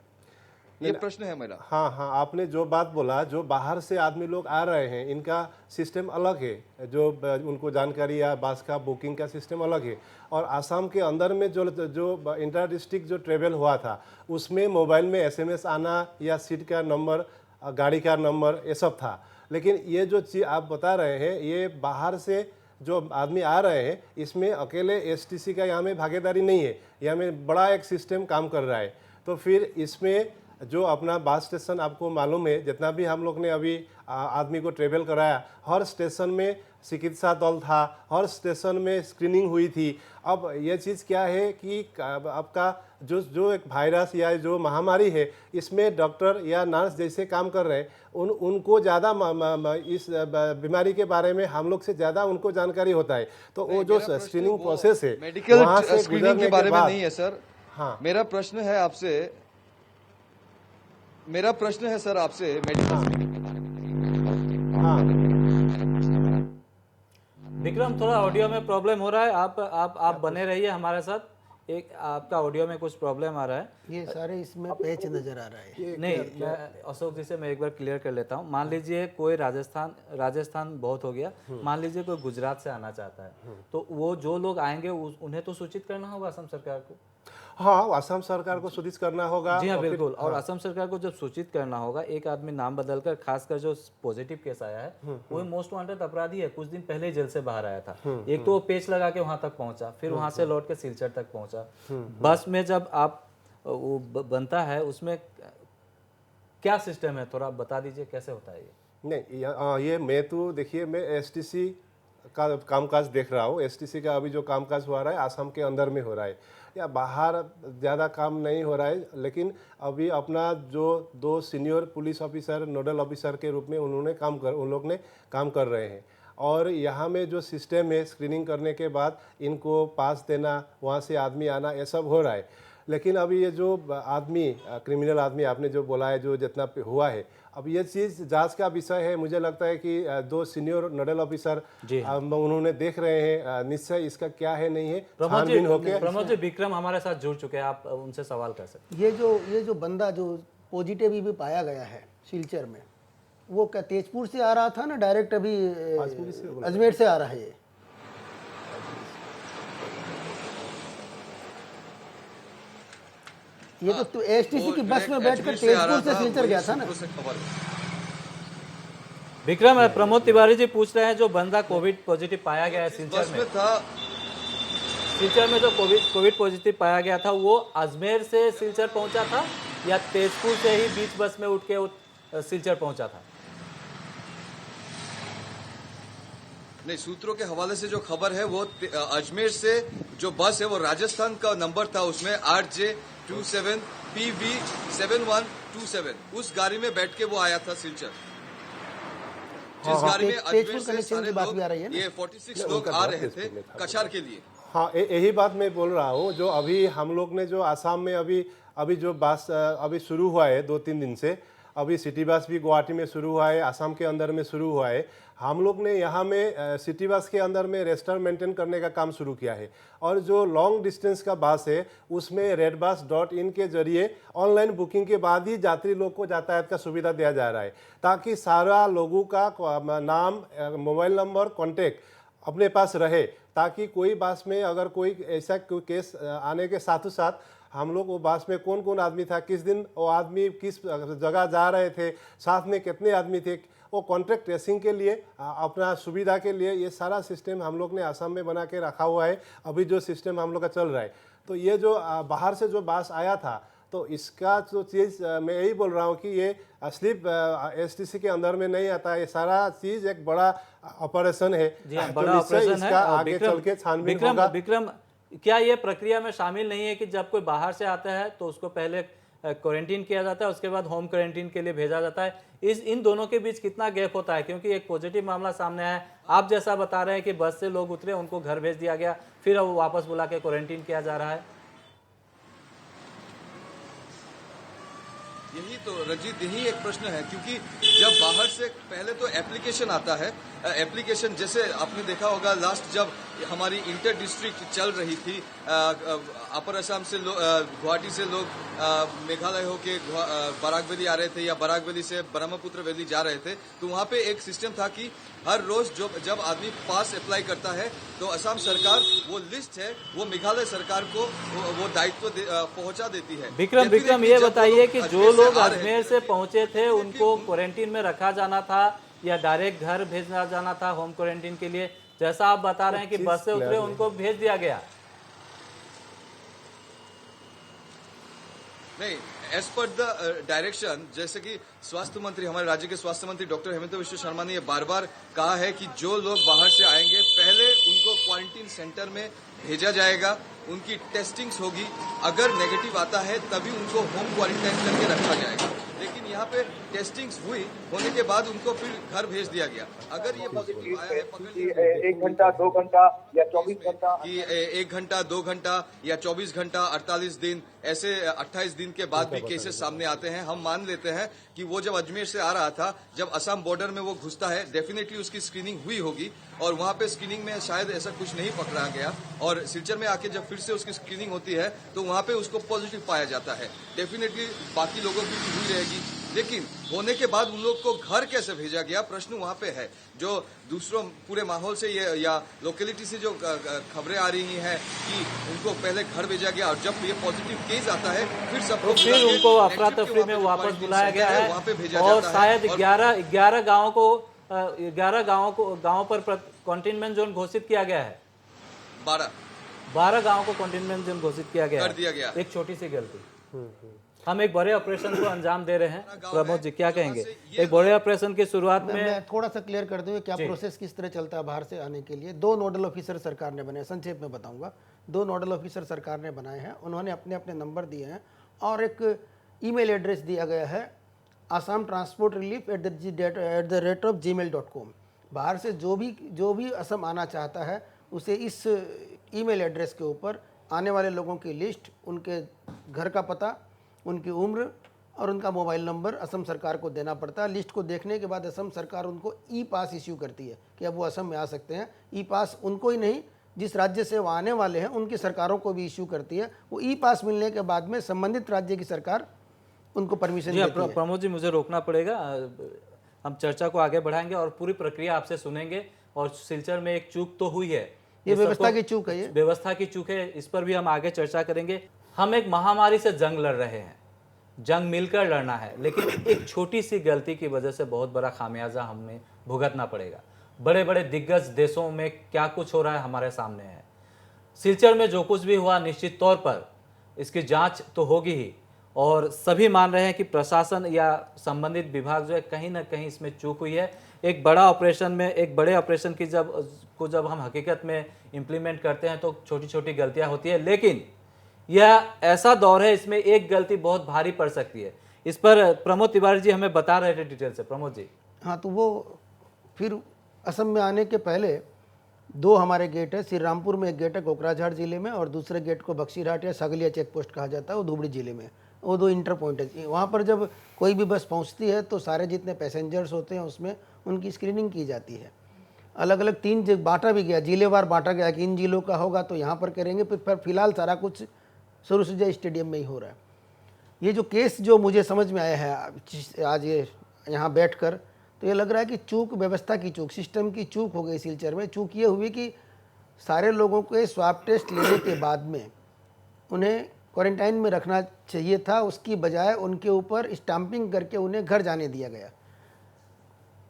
S10: ये प्रश्न है मेरा।
S7: हाँ हाँ, आपने जो बात बोला, जो बाहर से आदमी लोग आ रहे हैं इनका सिस्टम अलग है, जो उनको जानकारी या बस का बुकिंग का सिस्टम अलग है। और आसाम के अंदर में जो इंटर डिस्ट्रिक्ट जो ट्रेवल हुआ था, उसमें मोबाइल में SMS आना या सीट का नंबर, गाड़ी का नंबर, ये सब था। लेकिन ये जो चीज़ आप बता रहे हैं, ये बाहर से जो आदमी आ रहे हैं, इसमें अकेले STC का यहाँ में भागीदारी नहीं है, यहाँ में बड़ा एक सिस्टम काम कर रहा है। तो फिर इसमें जो अपना बस स्टेशन आपको मालूम है, जितना भी हम लोग ने अभी आदमी को ट्रेवल कराया, हर स्टेशन में चिकित्सा दल था, हर स्टेशन में स्क्रीनिंग हुई थी। अब ये चीज़ क्या है कि आपका जो एक वायरस या जो महामारी है, इसमें डॉक्टर या नर्स जैसे काम कर रहे हैं, उनको ज़्यादा इस बीमारी के बारे में हम लोग से ज़्यादा उनको जानकारी होता है। तो वो जो स्क्रीनिंग प्रोसेस है,
S10: मेडिकल
S7: वहाँ से
S10: स्क्रीनिंग के बारे में नहीं है सर।
S7: हाँ,
S10: मेरा प्रश्न है सर आपसे मेडिकल।
S7: हाँ,
S1: विक्रम, थोड़ा ऑडियो में प्रॉब्लम हो रहा है, आप बने रहिए हमारे साथ। एक आपका ऑडियो में कुछ प्रॉब्लम आ रहा है,
S8: ये सारे इसमें पेच नजर आ रहा है।
S1: नहीं, मैं अशोक जी से मैं एक बार क्लियर कर लेता हूँ। मान लीजिए कोई राजस्थान बहुत हो गया, मान लीजिए कोई गुजरात से आना चाहता है, तो वो जो लोग आएंगे उन्हें तो सूचित करना होगा असम सरकार को।
S7: हाँ, असम सरकार को सूचित करना होगा।
S1: जी हाँ,
S7: और फिर-
S1: बिल्कुल। और असम सरकार को जब सूचित करना होगा, एक आदमी नाम बदलकर, खासकर जो पॉजिटिव केस आया है, वो मोस्ट वांटेड अपराधी है, कुछ दिन पहले ही जेल से बाहर आया था। एक तो वो पेच लगा के वहां तक पहुंचा, फिर वहां से लौट के सिलचर तक पहुंचा। बस में जब आप वो बनता है, उसमें क्या सिस्टम है, थोड़ा बता दीजिए कैसे होता है ये?
S7: नहीं, ये मैं तो देखिए, मैं STC का कामकाज देख रहा हूँ। STC का अभी जो कामकाज हो रहा है आसाम के अंदर में हो रहा है, या बाहर ज़्यादा काम नहीं हो रहा है। लेकिन अभी अपना जो 2 senior police officer nodal officer के रूप में उन लोग ने काम कर रहे हैं। और यहाँ में जो सिस्टम है, स्क्रीनिंग करने के बाद इनको पास देना, वहाँ से आदमी आना, ये सब हो रहा है। लेकिन अभी ये जो आदमी, क्रिमिनल आदमी आपने जो बोला है, जो जितना हुआ है, अब ये चीज़ जांच का विषय है। मुझे लगता है कि 2 सीनियर नोडल ऑफिसर उन्होंने देख रहे हैं, निश्चय इसका क्या है नहीं है, छानबीन होके।
S1: प्रमोद जी, विक्रम हमारे साथ जुड़ चुके हैं, आप उनसे सवाल कर सकते हैं।
S8: ये जो बंदा जो पॉजिटिव भी पाया गया है सिलचर में, वो क्या तेजपुर से आ रहा था ना, डायरेक्ट अभी अजमेर से आ रहा है? ये तो STC की बस में बैठकर तेजपुर से सिलचर गया था ना।
S1: विक्रम, प्रमोद तिवारी जी पूछ रहे हैं, जो बंदा कोविड पॉजिटिव पाया गया है सिलचर में जो कोविड पॉजिटिव पाया गया था, वो अजमेर से सिलचर पहुंचा था या तेजपुर से ही बीच बस में उठ के सिलचर पहुंचा था?
S10: नहीं, सूत्रों के हवाले से जो खबर है वो अजमेर से जो बस है वो राजस्थान का नंबर था, उसमें RJ27PV7127 उस गाड़ी में बैठ के वो आया था सिलचर। जिस गाड़ी में अजमेर से सारे लोग ये 46 लोग आ रहे थे कछार के लिए।
S7: हाँ, यही बात मैं बोल रहा हूँ। जो अभी हम लोग ने जो आसाम में अभी जो बस अभी शुरू हुआ है 2-3 दिन से, अभी सिटी बस भी गुवाहाटी में शुरू हुआ है, आसाम के अंदर में शुरू हुआ है। हम लोग ने यहाँ में सिटी बस के अंदर में रेस्टर मेंटेन करने का काम शुरू किया है। और जो लॉन्ग डिस्टेंस का बस है उसमें redbus.in के जरिए ऑनलाइन बुकिंग के बाद ही यात्री लोग को यातायात का सुविधा दिया जा रहा है, ताकि सारा लोगों का नाम, मोबाइल नंबर, कॉन्टेक्ट अपने पास रहे, ताकि कोई बस में अगर कोई ऐसा कोई केस आने के साथ साथ हम लोग वो बस में कौन कौन आदमी था, किस दिन वो आदमी किस जगह जा रहे थे, साथ में कितने आदमी थे, वो कॉन्ट्रैक्ट ट्रेसिंग के लिए अपना सुविधा के लिए ये सारा सिस्टम हम लोग ने असम में बना के रखा हुआ है। अभी जो सिस्टम हम लोग का चल रहा है, तो ये जो बाहर से जो बस आया था, तो इसका जो चीज़ मैं यही बोल रहा हूँ कि ये स्लिप STC के अंदर में नहीं आता है। ये सारा चीज़ एक बड़ा ऑपरेशन है।
S1: जी हाँ, बड़ा ऑपरेशन है।
S7: आगे चल के छानबीन होगा।
S1: विक्रम, क्या ये प्रक्रिया में शामिल नहीं है कि जब कोई बाहर से आता है तो उसको पहले क्वारंटीन किया जाता है, उसके बाद होम क्वारंटीन के लिए भेजा जाता है? इन दोनों के बीच कितना गैप होता है? क्योंकि एक पॉजिटिव मामला सामने है, आप जैसा बता रहे हैं कि बस से लोग उतरे, उनको घर भेज दिया गया, फिर वो वापस बुला के क्वारंटीन किया जा रहा है।
S10: यही तो रंजीत, यही एक प्रश्न है, क्योंकि जब बाहर से पहले तो एप्लीकेशन आता है। एप्लीकेशन जैसे आपने देखा होगा, लास्ट जब हमारी इंटर डिस्ट्रिक्ट चल रही थी, अपर असम से गुवाहाटी से लोग मेघालय होके बराक वैली आ रहे थे या बराक वैली से ब्रह्मपुत्र वैली जा रहे थे, तो वहाँ पे एक सिस्टम था कि हर रोज जब आदमी पास अप्लाई करता है तो असम सरकार वो लिस्ट है वो मेघालय सरकार को वो दायित्व पहुंचा देती है।
S1: विक्रम ये बताइए कि जो लोग अजमेर से पहुंचे थे उनको क्वारंटीन में रखा जाना था या डायरेक्ट घर भेजना जाना था होम क्वारंटीन के लिए? जैसा आप बता रहे हैं कि बस से उतरे उनको भेज दिया गया।
S10: नहीं, एज पर द डायरेक्शन, जैसे कि स्वास्थ्य मंत्री, हमारे राज्य के स्वास्थ्य मंत्री डॉक्टर हेमंत बिश्व शर्मा ने ये बार बार कहा है कि जो लोग बाहर से आएंगे पहले उनको क्वारंटीन सेंटर में भेजा जाएगा, उनकी टेस्टिंग्स होगी, अगर नेगेटिव आता है तभी उनको होम क्वारंटाइन करके रखा जाएगा। लेकिन यहाँ पे टेस्टिंग्स हुई, होने के बाद उनको फिर घर भेज दिया गया। अगर ये पॉजिटिव आया है,
S11: 1 घंटा 2 घंटा या 24 घंटा
S10: कि 1 घंटा 2 घंटा या 24 घंटा 48 दिन ऐसे 28 दिन के बाद भी केसेस सामने आते हैं। हम मान लेते हैं कि वो जब अजमेर से आ रहा था, जब असम बॉर्डर में वो घुसता है, डेफिनेटली उसकी स्क्रीनिंग हुई होगी और वहां पे स्क्रीनिंग में शायद ऐसा कुछ नहीं पकड़ा गया, और सिलचर में आके जब फिर से उसकी स्क्रीनिंग होती है तो वहां पे उसको पॉजिटिव पाया जाता है। डेफिनेटली बाकी लोगों की भी हुई रहेगी, लेकिन होने के बाद उन लोग को घर कैसे भेजा गया, प्रश्न वहां पे है। जो दूसरों पूरे माहौल से ये या लोकेलिटी से जो खबरें आ रही हैं कि उनको पहले घर भेजा गया और जब ये पॉजिटिव केस आता है फिर सबको
S1: फिर उनको अफरा तफरी में वापस बुलाया गया है और शायद 11 गाँव पर कंटेनमेंट जोन घोषित किया गया है। 12 गाँव को कंटेनमेंट जोन घोषित किया गया
S10: कर दिया गया।
S1: एक छोटी सी गलती। हम एक बड़े ऑपरेशन को अंजाम दे रहे हैं। प्रमोद जी क्या कहेंगे? एक बड़े ऑपरेशन की शुरुआत में
S8: मैं थोड़ा सा क्लियर कर दूं क्या प्रोसेस किस तरह चलता है बाहर से आने के लिए। 2 नोडल ऑफिसर सरकार ने बनाए, संक्षेप में बताऊंगा। 2 नोडल ऑफिसर सरकार ने बनाए हैं, उन्होंने अपने अपने नंबर दिए हैं और एक ईमेल एड्रेस दिया गया है assamtransportrelief@gmail.com। बाहर से जो भी असम आना चाहता है उसे इस ईमेल एड्रेस के ऊपर आने वाले लोगों की लिस्ट, उनके घर का पता, उनकी उम्र और उनका मोबाइल नंबर असम सरकार को देना पड़ता है। लिस्ट को देखने के बाद असम सरकार उनको ई पास इश्यू करती है कि अब वो असम में आ सकते हैं। ई पास उनको ही नहीं, जिस राज्य से वो आने वाले हैं उनकी सरकारों को भी इश्यू करती है। वो ई पास मिलने के बाद में संबंधित राज्य की सरकार उनको परमिशन देती है।
S1: प्रमोद जी मुझे रोकना पड़ेगा, हम चर्चा को आगे बढ़ाएंगे और पूरी प्रक्रिया आपसे सुनेंगे। और सिलचर में एक चूक तो हुई है,
S8: ये व्यवस्था की चूक है, ये
S1: व्यवस्था की चूक है, इस पर भी हम आगे चर्चा करेंगे। हम एक महामारी से जंग लड़ रहे हैं, जंग मिलकर लड़ना है, लेकिन एक छोटी सी गलती की वजह से बहुत बड़ा खामियाजा हमें भुगतना पड़ेगा। बड़े बड़े दिग्गज देशों में क्या कुछ हो रहा है हमारे सामने है। सिलचर में जो कुछ भी हुआ निश्चित तौर पर इसकी जांच तो होगी ही, और सभी मान रहे हैं कि प्रशासन या संबंधित विभाग जो है कहीं ना कहीं इसमें चूक हुई है। एक बड़े ऑपरेशन की जब हम हकीकत में इम्प्लीमेंट करते हैं तो छोटी छोटी गलतियां होती है, लेकिन यह ऐसा दौर है इसमें एक गलती बहुत भारी पड़ सकती है। इस पर प्रमोद तिवारी जी हमें बता रहे थे डिटेल से। प्रमोद जी।
S8: हाँ, तो वो फिर असम में आने के पहले 2 हमारे गेट है। श्री रामपुर में एक गेट है कोकराझार जिले में, और दूसरे गेट को बक्सीरहाट या सगलिया चेक पोस्ट कहा जाता है, वो धुबरी जिले में। वो 2 इंटर पॉइंट है। वहाँ पर जब कोई भी बस पहुँचती है तो सारे जितने पैसेंजर्स होते हैं उसमें उनकी स्क्रीनिंग की जाती है। अलग अलग 3 बांटा भी गया, जिलेवार बांटा गया कि इन जिलों का होगा तो यहाँ पर करेंगे। फिर फिलहाल सारा कुछ सुरसुजा स्टेडियम में ही हो रहा है। ये जो केस जो मुझे समझ में आया है आज ये यहाँ बैठकर, तो ये लग रहा है कि चूक, व्यवस्था की चूक, सिस्टम की चूक हो गई सिलचर में। चूक ये हुई कि सारे लोगों के स्वाब टेस्ट लेने के बाद में उन्हें क्वारंटाइन में रखना चाहिए था, उसकी बजाय उनके ऊपर स्टाम्पिंग करके उन्हें घर जाने दिया गया।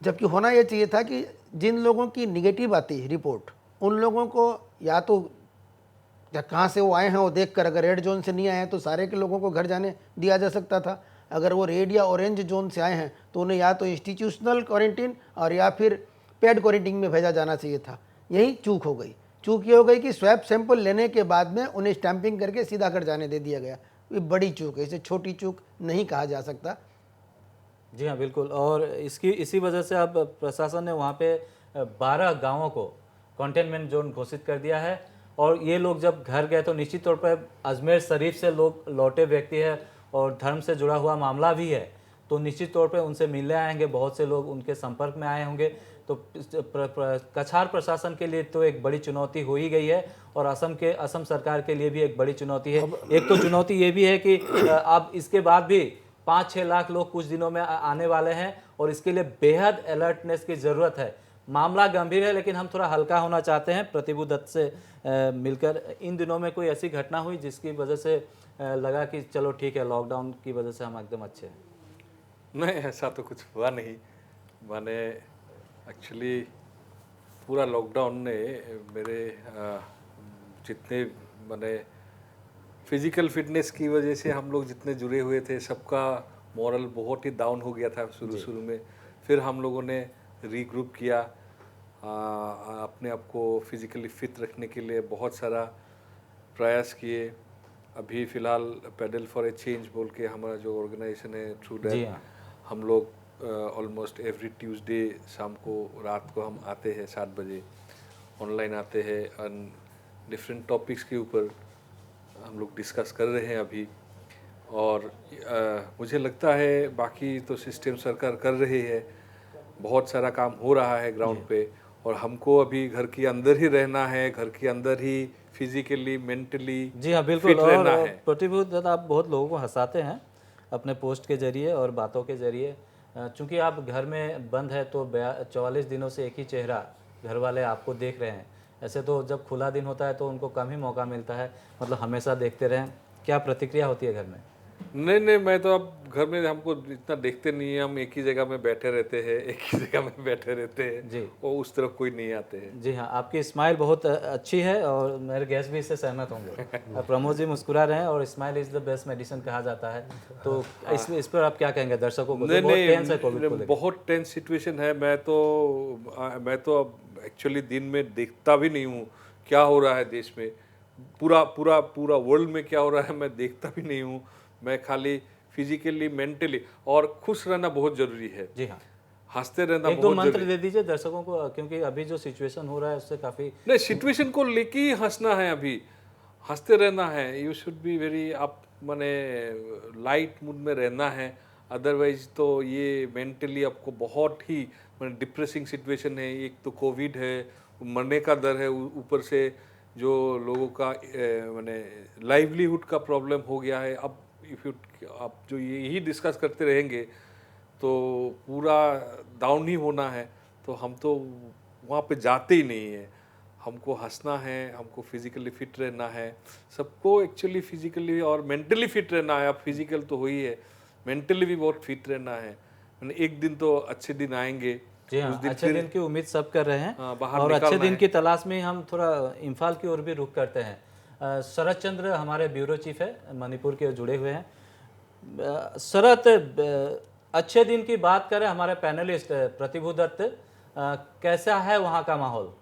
S8: जबकि होना ये चाहिए था कि जिन लोगों की निगेटिव आती रिपोर्ट, उन लोगों को या तो कहाँ से वो आए हैं वो देखकर, अगर रेड जोन से नहीं आए हैं तो सारे के लोगों को घर जाने दिया जा सकता था। अगर वो रेड या ऑरेंज जोन से आए हैं तो उन्हें या तो इंस्टीट्यूशनल क्वारंटीन और या फिर पेड क्वारंटीन में भेजा जाना चाहिए था। यही चूक हो गई। चूक ये हो गई कि स्वैब सैंपल लेने के बाद में उन्हें स्टैंपिंग करके सीधा घर जाने दे दिया गया। ये बड़ी चूक है, इसे छोटी चूक नहीं कहा जा सकता।
S1: जी हाँ, बिल्कुल। और इसी वजह से अब प्रशासन ने वहाँ पे 12 गांवों को कंटेनमेंट जोन घोषित कर दिया है। और ये लोग जब घर गए तो निश्चित तौर पर अजमेर शरीफ से लोग लौटे व्यक्ति है और धर्म से जुड़ा हुआ मामला भी है, तो निश्चित तौर पे उनसे मिलने आएंगे, बहुत से लोग उनके संपर्क में आए होंगे। तो कछार प्रशासन के लिए तो एक बड़ी चुनौती हो ही गई है, और असम सरकार के लिए भी एक बड़ी चुनौती है। एक तो चुनौती ये भी है कि अब इसके बाद भी 5-6 लाख लोग कुछ दिनों में आने वाले हैं, और इसके लिए बेहद अलर्टनेस की ज़रूरत है। मामला गंभीर है, लेकिन हम थोड़ा हल्का होना चाहते हैं। प्रतिभु दत्त से मिलकर इन दिनों में कोई ऐसी घटना हुई जिसकी वजह से लगा कि चलो ठीक है, लॉकडाउन की वजह से हम एकदम अच्छे हैं?
S9: नहीं, ऐसा तो कुछ हुआ नहीं। मैंने एक्चुअली पूरा लॉकडाउन ने मेरे जितने मैंने फिजिकल फिटनेस की वजह से हम लोग जितने जुड़े हुए थे, सबका मॉरल बहुत ही डाउन हो गया था शुरू में। फिर हम लोगों ने रीग्रुप किया, अपने आप को फिजिकली फिट रखने के लिए बहुत सारा प्रयास किए। अभी फ़िलहाल पेडल फॉर ए चेंज बोल के हमारा जो ऑर्गेनाइजेशन है, थ्रू दैट हम लोग ऑलमोस्ट एवरी ट्यूसडे शाम को, रात को हम आते हैं 7 बजे, ऑनलाइन आते हैं, और डिफरेंट टॉपिक्स के ऊपर हम लोग डिस्कस कर रहे हैं अभी। और मुझे लगता है बाकी तो सिस्टम सरकार कर रही है, बहुत सारा काम हो रहा है ग्राउंड पे, और हमको अभी घर के अंदर ही रहना है, घर के अंदर ही फिजिकली मेंटली
S1: जी हाँ, बिल्कुल। और प्रतिभु दत्त, आप बहुत लोगों को हंसाते हैं अपने पोस्ट के जरिए और बातों के जरिए। चूँकि आप घर में बंद है तो 44 दिनों से एक ही चेहरा घर वाले आपको देख रहे हैं। ऐसे तो जब खुला दिन होता है तो उनको कम ही मौका मिलता है, मतलब हमेशा देखते रहें। क्या प्रतिक्रिया होती है घर में?
S9: नहीं, मैं तो अब घर में हमको इतना देखते नहीं है, हम एक ही जगह में बैठे रहते हैं, एक ही जगह में बैठे रहते हैं जी, और उस तरफ कोई नहीं आते हैं।
S1: जी हाँ, आपकी स्माइल बहुत अच्छी है और मेरे गेस्ट भी इससे सहमत होंगे। प्रमोद जी मुस्कुरा रहे हैं, और smile is the best medicine कहा जाता है। तो इस पर आप क्या कहेंगे दर्शकों को?
S9: नहीं, बहुत टेंस सिचुएशन है। मैं तो अब एक्चुअली दिन में देखता भी नहीं हूँ क्या हो रहा है देश में, पूरा वर्ल्ड में क्या हो रहा है मैं देखता भी नहीं हूँ। मैं खाली फिजिकली मेंटली और खुश रहना बहुत जरूरी है।
S1: जी हाँ,
S9: हंसते रहना
S1: एक दो मंत्र दे दीजिए दर्शकों को, क्योंकि अभी जो सिचुएशन हो रहा है उससे काफी
S9: नहीं, सिचुएशन को लेके ही हंसना है, अभी हंसते रहना है। You should be very up, माने लाइट मूड में रहना है। अदरवाइज तो ये मेंटली आपको बहुत ही माने डिप्रेसिंग सिचुएशन है। एक तो कोविड है, मरने का डर है, ऊपर से जो लोगों का माने लाइवलीहुड का प्रॉब्लम हो गया है। अब आप जो यही डिस्कस करते रहेंगे तो पूरा डाउन ही होना है। तो हम तो वहाँ पे जाते ही नहीं है। हमको हंसना है, हमको फिजिकली फिट रहना है। सबको एक्चुअली फिजिकली और मेंटली फिट रहना है। अब फिजिकल तो हुई है, मेंटली भी बहुत फिट रहना है। एक दिन तो अच्छे दिन आएंगे।
S1: जी हाँ, अच्छे दिन की उम्मीद सब कर रहे हैं। और अच्छे दिन की तलाश में हम थोड़ा इम्फाल की ओर भी रुख करते हैं। शरद चंद्र हमारे ब्यूरो चीफ है, मणिपुर के जुड़े हुए हैं। शरद, अच्छे दिन की बात करें, हमारे पैनलिस्ट प्रतिभु दत्त, कैसा है वहाँ का माहौल?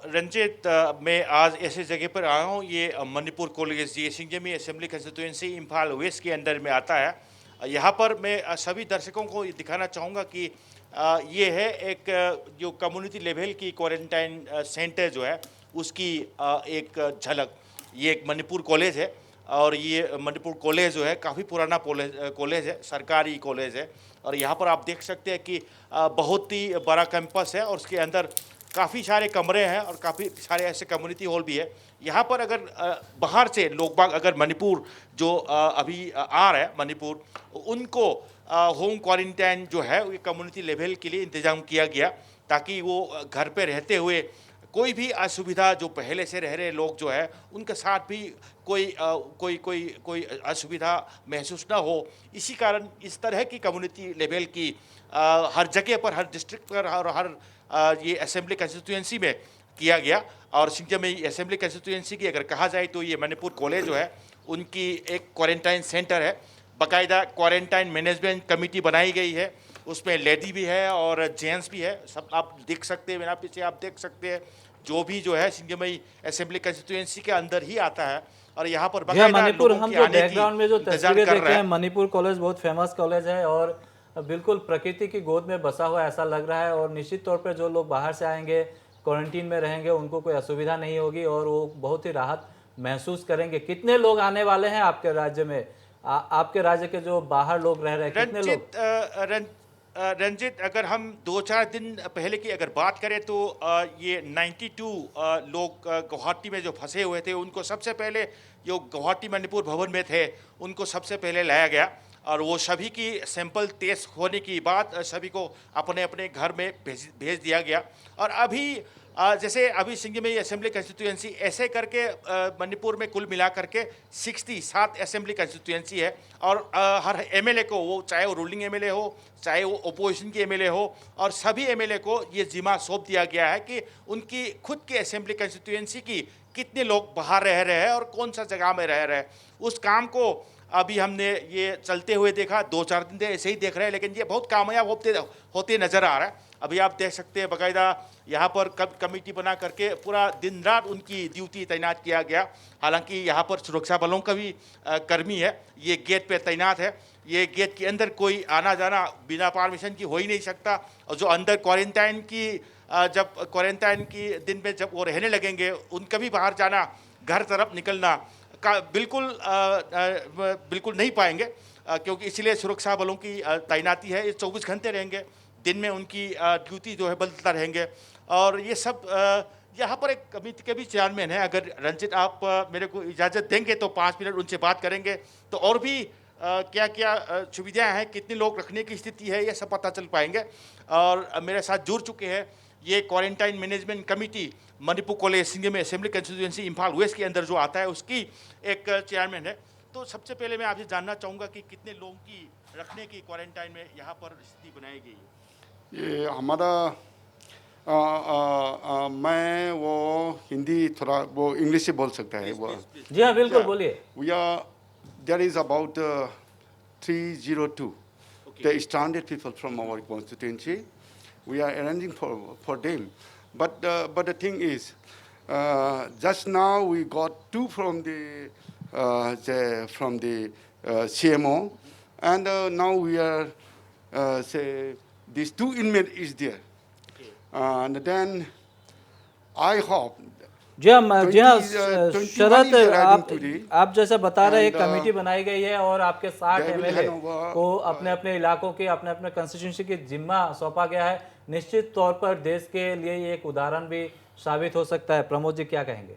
S12: रंजित, मैं आज ऐसे जगह पर आया हूँ, ये मणिपुर कॉलेज ये सिंगजमी असेंबली कंस्टिट्यूंसी इम्फाल वेस्ट के अंदर में आता है। यहाँ पर मैं सभी दर्शकों को ये दिखाना चाहूँगा कि ये है एक जो कम्युनिटी लेवल की क्वारंटाइन सेंटर जो है उसकी एक झलक। ये एक मणिपुर कॉलेज है और ये मणिपुर कॉलेज जो है काफ़ी पुराना कॉलेज है, सरकारी कॉलेज है। और यहाँ पर आप देख सकते हैं कि बहुत ही बड़ा कैंपस है और उसके अंदर काफ़ी सारे कमरे हैं और काफ़ी सारे ऐसे कम्युनिटी हॉल भी है। यहाँ पर अगर बाहर से लोग बाग अगर मणिपुर जो अभी आ रहे हैं मणिपुर, उनको होम क्वारंटाइन जो है वो कम्युनिटी लेवल के लिए इंतज़ाम किया गया, ताकि वो घर पे रहते हुए कोई भी असुविधा जो पहले से रह रहे लोग जो है उनके साथ भी कोई असुविधा महसूस ना हो। इसी कारण इस तरह की कम्युनिटी लेवल की हर जगह पर, हर डिस्ट्रिक्ट पर और हर ये असेंबली कंस्टिट्यूएंसी में किया गया। और सिंगजमी असेंबली कंस्टिट्यूएंसी की अगर कहा जाए तो ये मणिपुर कॉलेज जो है उनकी एक क्वारंटाइन सेंटर है। बाकायदा क्वारंटाइन मैनेजमेंट कमेटी बनाई गई है, उसमें लेडी भी है और जेंट्स भी है। सब आप देख सकते हैं, मेरा पीछे आप देख सकते हैं, जो भी जो है सिंगजमी असेंबली कंस्टिट्यूएंसी के अंदर ही आता है। और यहाँ पर
S1: मणिपुर, हम जो बैकग्राउंड में जो तस्वीरें देख रहे हैं, मणिपुर कॉलेज बहुत फेमस कॉलेज है और बिल्कुल प्रकृति की गोद में बसा हुआ ऐसा लग रहा है। और निश्चित तौर पर जो लोग बाहर से आएंगे, क्वारंटीन में रहेंगे, उनको कोई असुविधा नहीं होगी और वो बहुत ही राहत महसूस करेंगे। कितने लोग आने वाले हैं आपके राज्य में? आपके राज्य के जो बाहर लोग रह रहे हैं, कितने लोग?
S12: रंजित, अगर हम 2-4 दिन पहले की अगर बात करें तो ये 92 लोग गुवाहाटी में जो फंसे हुए थे, उनको सबसे पहले जो गुवाहाटी मणिपुर भवन में थे उनको सबसे पहले लाया गया और वो सभी की सैंपल टेस्ट होने की बाद सभी को अपने अपने घर में भेज दिया गया। और अभी जैसे अभी सिंगजमी असेंबली कंस्टिट्यूएंसी ऐसे करके मणिपुर में कुल मिला करके 67 असेंबली कंस्टिट्यूएंसी है और हर एमएलए को, वो चाहे वो रूलिंग एमएलए हो चाहे वो ओपोजिशन के एमएलए हो, और सभी एमएलए को ये जिम्मा सौंप दिया गया है कि उनकी खुद की असेंबली कंस्टिट्यूएंसी की कितने लोग बाहर रह रहे हैं और कौन सा जगह में रह रहे हैं। उस काम को अभी हमने ये चलते हुए देखा, 2-4 दिन से ऐसे ही देख रहे हैं, लेकिन ये बहुत कामयाब होते नज़र आ रहा है। अभी आप देख सकते हैं बाकायदा यहाँ पर कमेटी बना करके पूरा दिन रात उनकी ड्यूटी तैनात किया गया। हालांकि यहाँ पर सुरक्षा बलों का भी कर्मी है, ये गेट पे तैनात है। ये गेट के अंदर कोई आना जाना बिना परमिशन की हो ही नहीं सकता। और जो अंदर क्वारंटाइन की जब क्वारंटाइन की दिन में जब वो रहने लगेंगे, उनका भी बाहर जाना, घर तरफ निकलना का बिल्कुल नहीं पाएंगे, क्योंकि इसलिए सुरक्षा बलों की तैनाती है। ये 24 घंटे रहेंगे, दिन में उनकी ड्यूटी जो है बदलता रहेंगे। और ये सब यहाँ पर एक कमेटी के भी चेयरमैन है। अगर रंजित आप मेरे को इजाज़त देंगे तो 5 मिनट उनसे बात करेंगे, तो और भी क्या क्या सुविधाएं हैं, कितने लोग रखने की स्थिति है, ये सब पता चल पाएंगे। और मेरे साथ जुड़ चुके हैं ये quarantine management committee Manipur college Singjamei assembly constituency Imphal west के अंदर जो आता है उसकी एक चेयरमैन है। तो सबसे पहले मैं आपसे जानना चाहूँगा कि कितने लोगों की रखने की क्वारंटाइन में यहाँ पर स्थिति बनाई गई है?
S13: ये हमारा मैं वो हिंदी थोड़ा वो इंग्लिश से बोल सकता है वो।
S1: जी हाँ, बिल्कुल बोलिए।
S13: There is about 302 the stranded people from our constituency. We are arranging for them, but the thing is, just now we got 2 from the CMO, and now we are say these 2 inmates is there, and then I hope.
S1: जी हाँ शरद, आप जैसे बता रहे हैं committee बनाई गई है और आपके 60 एमएलए को अपने अपने इलाकों के अपने अपने कंस्टिट्यूंसी की जिम्मा सौंपा गया है। निश्चित तौर पर देश के लिए ये एक उदाहरण भी साबित हो सकता है। प्रमोद जी क्या कहेंगे?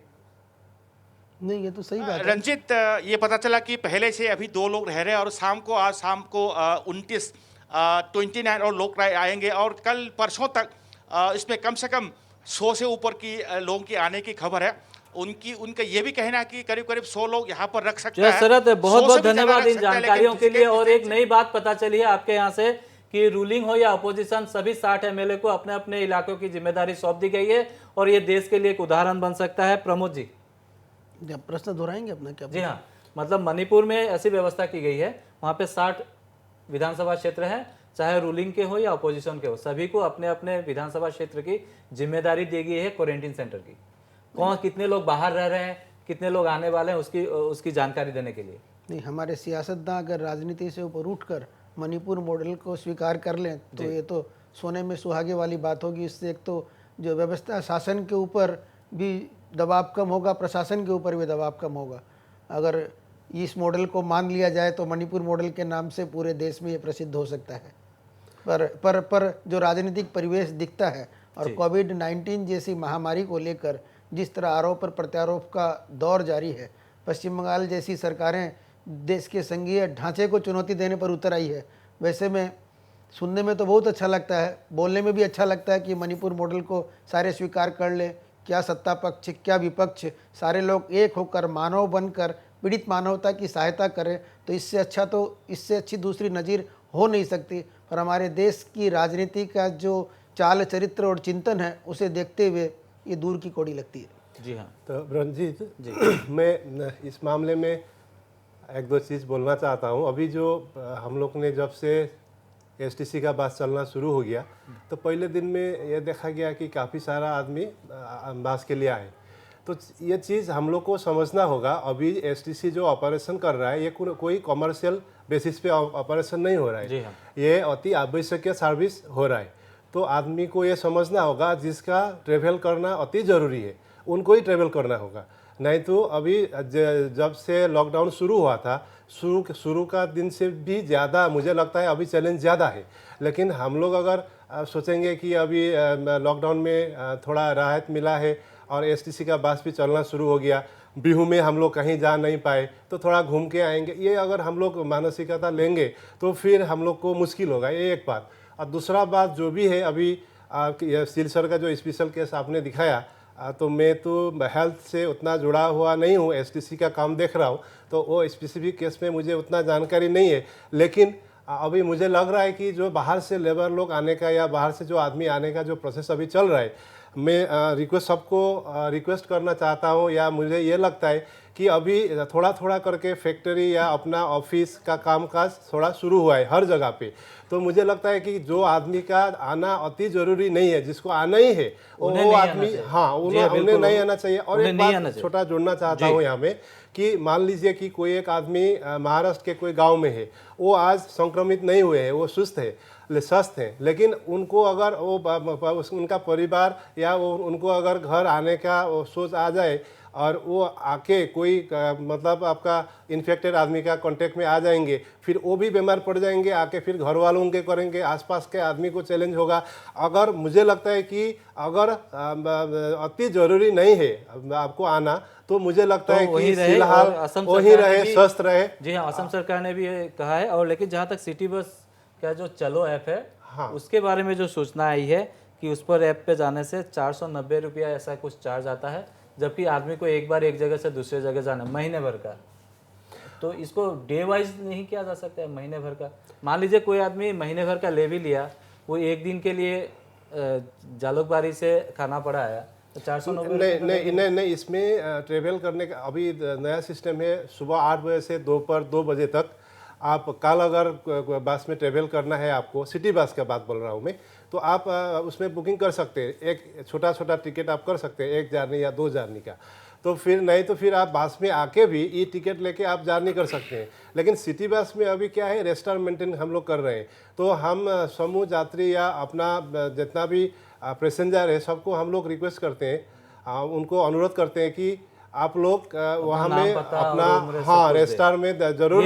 S8: नहीं, ये तो सही बात है
S12: रंजित। ये पता चला कि पहले से अभी 2 लोग रह रहे हैं और आज शाम को 29 और लोग आएंगे और कल परसों तक इसमें कम से कम 100 से ऊपर की लोगों की आने की खबर है। उनका ये भी कहना है कि करीब 100 लोग यहाँ पर रख सकते हैं।
S1: शरद, बहुत बहुत धन्यवाद इन जानकारियों के लिए। और एक नई बात पता चली है आपके यहाँ से कि रूलिंग हो या अपोजिशन, सभी 60 एमएलए को अपने अपने इलाकों की जिम्मेदारी सौंप दी गई है और ये देश के लिए एक उदाहरण बन सकता है। प्रमोद जी
S8: जब प्रश्न दोहराएंगे अपना क्या?
S1: जी हाँ, मतलब मणिपुर में ऐसी व्यवस्था की गई है, वहाँ पे 60 विधानसभा क्षेत्र है, चाहे रूलिंग के हो या अपोजिशन के हो, सभी को अपने अपने विधानसभा क्षेत्र की जिम्मेदारी दी गई है क्वारंटीन सेंटर की। कौन कितने लोग बाहर रह रहे हैं, कितने लोग आने वाले हैं, उसकी जानकारी देने के लिए।
S8: नहीं, हमारे सियासतदान अगर राजनीति से ऊपर उठकर मणिपुर मॉडल को स्वीकार कर लें तो ये तो सोने में सुहागे वाली बात होगी। इससे एक तो जो व्यवस्था शासन के ऊपर भी दबाव कम होगा, प्रशासन के ऊपर भी दबाव कम होगा। अगर इस मॉडल को मान लिया जाए तो मणिपुर मॉडल के नाम से पूरे देश में ये प्रसिद्ध हो सकता है। पर जो राजनीतिक परिवेश दिखता है और कोविड-19 जैसी महामारी को लेकर जिस तरह आरोप पर प्रत्यारोप का दौर जारी है, पश्चिम बंगाल जैसी सरकारें देश के संघीय ढांचे को चुनौती देने पर उतर आई है। वैसे में सुनने में तो बहुत अच्छा लगता है, बोलने में भी अच्छा लगता है कि मणिपुर मॉडल को सारे स्वीकार कर ले। क्या सत्ता पक्ष क्या विपक्ष सारे लोग एक होकर मानव बनकर पीड़ित मानवता की सहायता करें तो इससे अच्छी दूसरी नज़ीर हो नहीं सकती। पर हमारे देश की राजनीति का जो चाल चरित्र और चिंतन है उसे देखते हुए ये दूर की कौड़ी लगती है।
S7: जी हाँ, तो रंजीत जी, मैं इस मामले में एक दो चीज़ बोलना चाहता हूँ। अभी जो हम लोग ने जब से एसटीसी का बस चलना शुरू हो गया तो पहले दिन में ये देखा गया कि काफ़ी सारा आदमी बस के लिए आए। तो ये चीज़ हम लोग को समझना होगा, अभी एसटीसी जो ऑपरेशन कर रहा है ये कोई कमर्शियल बेसिस पे ऑपरेशन नहीं हो रहा है।
S1: जी हाँ।
S7: ये अति आवश्यकीय सर्विस हो रहा है। तो आदमी को ये समझना होगा जिसका ट्रेवल करना अति ज़रूरी है उनको ही ट्रेवल करना होगा। नहीं तो अभी जब से लॉकडाउन शुरू हुआ था, शुरू का दिन से भी ज़्यादा मुझे लगता है अभी चैलेंज ज़्यादा है। लेकिन हम लोग अगर सोचेंगे कि अभी लॉकडाउन में थोड़ा राहत मिला है और एसटीसी का बस भी चलना शुरू हो गया, बिहू में हम लोग कहीं जा नहीं पाए तो थोड़ा घूम के आएंगे, ये अगर हम लोग मानसिकता लेंगे तो फिर हम लोग को मुश्किल होगा। ये एक बात। और दूसरा बात जो भी है, अभी सिलसर का जो स्पेशल केस आपने दिखाया, तो मैं तो हेल्थ से उतना जुड़ा हुआ नहीं हूँ, एसटीसी का काम देख रहा हूँ, तो वो स्पेसिफिक केस में मुझे उतना जानकारी नहीं है। लेकिन अभी मुझे लग रहा है कि जो बाहर से लेबर लोग आने का या बाहर से जो आदमी आने का जो प्रोसेस अभी चल रहा है, मैं सबको रिक्वेस्ट करना चाहता हूँ, या मुझे ये लगता है कि अभी थोड़ा थोड़ा करके फैक्ट्री या अपना ऑफिस का कामकाज थोड़ा शुरू हुआ है हर जगह पे। तो मुझे लगता है कि जो आदमी का आना अति ज़रूरी नहीं है, जिसको आना ही है वो आदमी, हाँ, उन्हें नहीं आना चाहिए। और एक बात छोटा जोड़ना चाहता हूँ यहाँ में कि मान लीजिए कि कोई एक आदमी महाराष्ट्र के कोई गांव में है, वो आज संक्रमित नहीं हुए हैं, वो स्वस्थ हैं, लेकिन उनको अगर वो उनका परिवार या वो उनको अगर घर आने का सोच आ जाए और वो आके कोई मतलब आपका इन्फेक्टेड आदमी का कांटेक्ट में आ जाएंगे, फिर वो भी बीमार पड़ जाएंगे, आके फिर घर वालों के करेंगे, आसपास के आदमी को चैलेंज होगा। अगर मुझे लगता है कि अगर अति ज़रूरी नहीं है आपको आना, तो मुझे लगता है कि फिलहाल वही रहे, स्वस्थ रहे।
S1: जी हाँ, असम सरकार ने भी ये कहा है। और लेकिन जहाँ तक सिटी बस का जो चलो ऐप है,
S7: हाँ, उसके
S1: बारे में जो सूचना आई है कि उस पर ऐप पे जाने से 490 रुपया ऐसा कुछ चार्ज आता है, जबकि आदमी को एक बार एक जगह से दूसरे जगह जाना महीने भर का। तो इसको डे वाइज नहीं किया जा सकता है, महीने भर का। मान लीजिए कोई आदमी महीने भर का ले भी लिया, वो एक दिन के लिए जालुकबारी से खाना पड़ा आया, तो 490
S7: नहीं, इसमें ट्रेवल करने का अभी नया सिस्टम है। सुबह 8 बजे से दोपहर 2 बजे तक आप कल अगर बस में ट्रेवल करना है, आपको सिटी बस का बात बोल रहा हूँ मैं, तो आप उसमें बुकिंग कर सकते हैं। एक छोटा छोटा टिकट आप कर सकते हैं, 1 जर्नी या 2 जर्नी का। तो फिर नहीं तो फिर आप बस में आके भी ई टिकट लेके आप जर्नी कर सकते हैं। लेकिन सिटी बस में अभी क्या है, रेस्टर मेंटेन हम लोग कर रहे हैं। तो हम समूह यात्री या अपना जितना भी पैसेंजर है सबको हम लोग रिक्वेस्ट करते हैं, उनको अनुरोध करते हैं कि आप लोग वहाँ में अपना, हाँ, रेस्टर में जरूर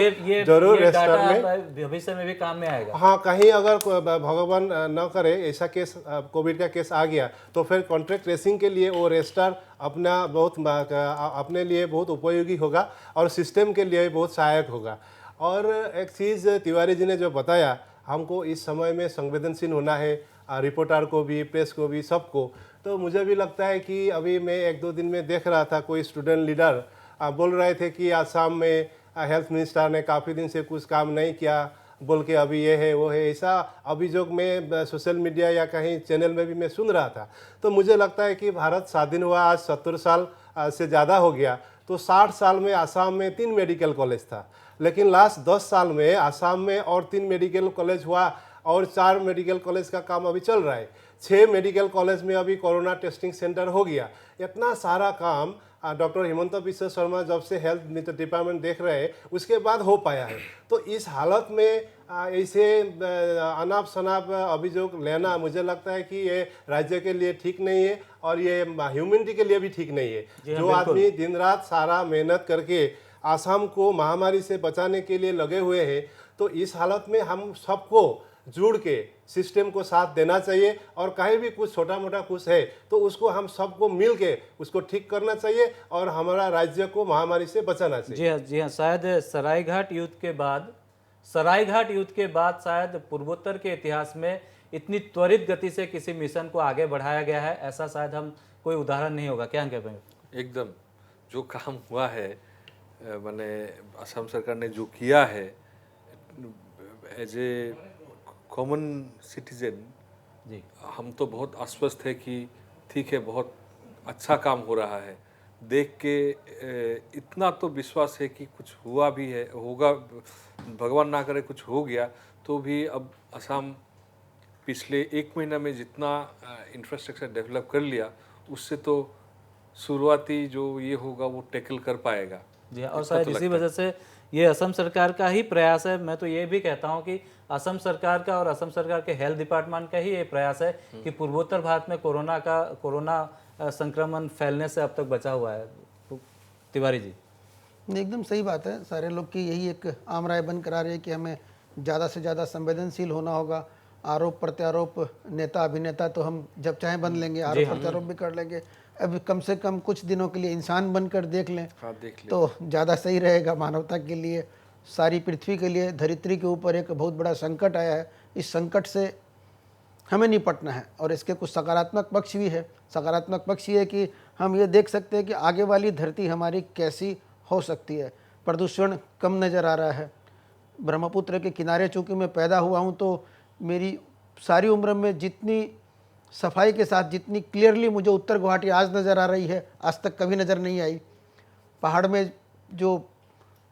S7: रेस्टर में
S1: भविष्य में भी काम में आएगा।
S7: हाँ, कहीं अगर भगवान न करे ऐसा केस, कोविड का केस आ गया, तो फिर कॉन्ट्रैक्ट ट्रेसिंग के लिए वो रेस्टर अपने लिए बहुत उपयोगी होगा और सिस्टम के लिए बहुत सहायक होगा। और एक चीज़ तिवारी जी ने जो बताया, हमको इस समय में संवेदनशील होना है, रिपोर्टर को भी, प्रेस को भी, सबको। तो मुझे भी लगता है कि अभी मैं 1-2 दिन में देख रहा था, कोई स्टूडेंट लीडर बोल रहे थे कि आसाम में हेल्थ मिनिस्टर ने काफ़ी दिन से कुछ काम नहीं किया बोल के अभी ये है वो है, ऐसा अभियोग मैं सोशल मीडिया या कहीं चैनल में भी मैं सुन रहा था। तो मुझे लगता है कि भारत स्वाधीन हुआ आज 70 साल से ज़्यादा हो गया, तो 60 साल में आसाम में 3 मेडिकल कॉलेज था, लेकिन लास्ट 10 साल में आसाम में और 3 मेडिकल कॉलेज हुआ और 4 मेडिकल कॉलेज का काम अभी चल रहा है। 6 मेडिकल कॉलेज में अभी कोरोना टेस्टिंग सेंटर हो गया। इतना सारा काम डॉक्टर हिमंत बिश्व शर्मा जब से हेल्थ डिपार्टमेंट देख रहे हैं उसके बाद हो पाया है। तो इस हालत में ऐसे अनाप शनाप अभियोग लेना मुझे लगता है कि ये राज्य के लिए ठीक नहीं है और ये ह्यूमनिटी के लिए भी ठीक नहीं है। जो आदमी दिन रात सारा मेहनत करके आसाम को महामारी से बचाने के लिए लगे हुए हैं, तो इस हालत में हम सबको जुड़ के सिस्टम को साथ देना चाहिए और कहीं भी कुछ छोटा मोटा कुछ है तो उसको हम सबको मिल के उसको ठीक करना चाहिए और हमारा राज्य को महामारी से बचाना चाहिए।
S1: जी हाँ, शायद सरायघाट युद्ध के बाद शायद पूर्वोत्तर के इतिहास में इतनी त्वरित गति से किसी मिशन को आगे बढ़ाया गया है, ऐसा शायद हम कोई उदाहरण नहीं होगा। क्या कह पाएंगे?
S9: एकदम जो काम हुआ है, मैंने असम सरकार ने जो किया है एज ए कॉमन सिटीजन
S1: जी,
S9: हम तो बहुत आश्वस्त है कि ठीक है, बहुत अच्छा काम हो रहा है। देख के इतना तो विश्वास है कि कुछ हुआ भी है, होगा, भगवान ना करे कुछ हो गया तो भी अब असम पिछले 1 महीना में जितना इंफ्रास्ट्रक्चर डेवलप कर लिया उससे तो शुरुआती जो ये होगा वो टैकल कर पाएगा।
S1: जी, और शायद इसी वजह से ये असम सरकार का ही प्रयास है। मैं तो ये भी कहता हूँ कि असम सरकार का और असम सरकार के हेल्थ डिपार्टमेंट का ही ये प्रयास है कि पूर्वोत्तर भारत में कोरोना संक्रमण फैलने से अब तक बचा हुआ है। तो तिवारी जी,
S8: एकदम सही बात है। सारे लोग की यही एक आम राय बनकर आ रही है कि हमें ज़्यादा से ज़्यादा संवेदनशील होना होगा। आरोप प्रत्यारोप, नेता अभिनेता तो हम जब चाहे बन लेंगे, आरोप प्रत्यारोप भी कर लेंगे। अब कम से कम कुछ दिनों के लिए इंसान बनकर देख लें, तो ज़्यादा सही रहेगा मानवता के लिए, सारी पृथ्वी के लिए। धरित्री के ऊपर एक बहुत बड़ा संकट आया है, इस संकट से हमें निपटना है और इसके कुछ सकारात्मक पक्ष भी है। सकारात्मक पक्ष ये है कि हम ये देख सकते हैं कि आगे वाली धरती हमारी कैसी हो सकती है। प्रदूषण कम नज़र आ रहा है। ब्रह्मपुत्र के किनारे चूँकि मैं पैदा हुआ हूँ, तो मेरी सारी उम्र में जितनी सफाई के साथ, जितनी क्लियरली मुझे उत्तर गुवाहाटी आज नज़र आ रही है, आज तक कभी नज़र नहीं आई। पहाड़ में जो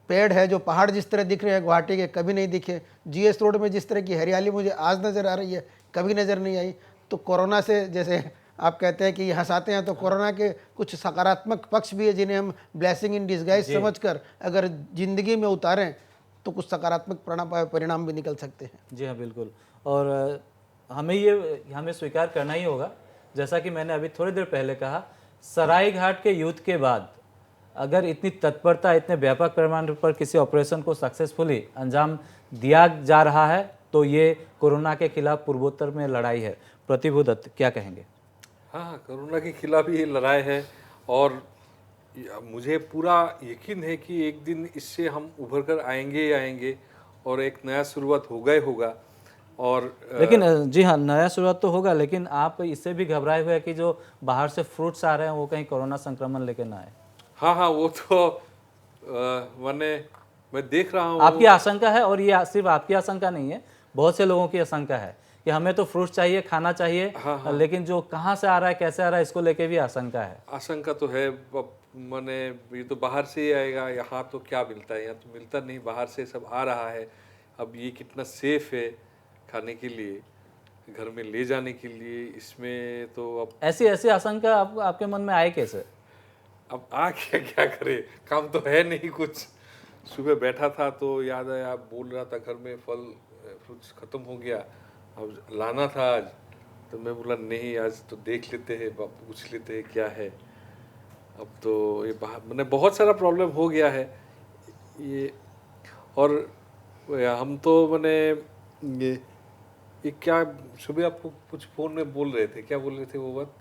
S8: पेड़ है, जो पहाड़ जिस तरह दिख रहे हैं गुवाहाटी के, कभी नहीं दिखे। जीएस रोड में जिस तरह की हरियाली मुझे आज नज़र आ रही है, कभी नज़र नहीं आई। तो कोरोना से, जैसे आप कहते हैं कि हंसाते हैं, तो कोरोना के कुछ सकारात्मक पक्ष भी है जिन्हें हम ब्लेसिंग इन डिस्गाइज समझकर अगर ज़िंदगी में उतारें तो कुछ सकारात्मक परिणाम भी निकल सकते हैं।
S1: जी हाँ, बिल्कुल। और हमें स्वीकार करना ही होगा, जैसा कि मैंने अभी थोड़ी देर पहले कहा, सरायघाट के युद्ध के बाद अगर इतनी तत्परता, इतने व्यापक पैमाने पर किसी ऑपरेशन को सक्सेसफुली अंजाम दिया जा रहा है तो ये कोरोना के खिलाफ पूर्वोत्तर में लड़ाई है। प्रतिभु दत्त, क्या कहेंगे?
S9: हाँ, कोरोना के खिलाफ ये लड़ाई है और मुझे पूरा यकीन है कि एक दिन इससे हम उभर कर आएंगे और एक नया शुरुआत होगा। और
S1: लेकिन जी हाँ, नया शुरुआत तो होगा, लेकिन आप इससे भी घबराए हुए हैं कि जो बाहर से फ्रूट्स आ रहे हैं वो कहीं कोरोना संक्रमण लेके ना आए।
S9: हाँ, वो तो मैं देख रहा हूँ।
S1: आपकी आशंका है, और ये सिर्फ आपकी आशंका नहीं है, बहुत से लोगों की आशंका है कि हमें तो फ्रूट्स चाहिए, खाना चाहिए। हाँ। लेकिन जो कहाँ से आ रहा है, कैसे आ रहा है, इसको लेके भी आशंका है।
S9: आशंका तो है, ये तो बाहर से ही आएगा, यहाँ तो क्या मिलता है, यहाँ तो मिलता नहीं, बाहर से सब आ रहा है। अब ये कितना सेफ है खाने के लिए, घर में ले जाने के लिए, इसमें तो अब
S1: ऐसी आशंका आपके मन में आए कैसे?
S9: अब क्या करे, काम तो है नहीं कुछ। सुबह बैठा था तो याद आया, आप बोल रहा था घर में फल फ्रूट्स खत्म हो गया, अब लाना था आज, तो मैं बोला नहीं, आज तो देख लेते हैं, पूछ लेते हैं क्या है। अब तो ये मैंने बहुत सारा प्रॉब्लम हो गया है ये। और हम तो ये क्या सुबह आपको कुछ फोन में बोल रहे थे, क्या बोल रहे थे वो बात?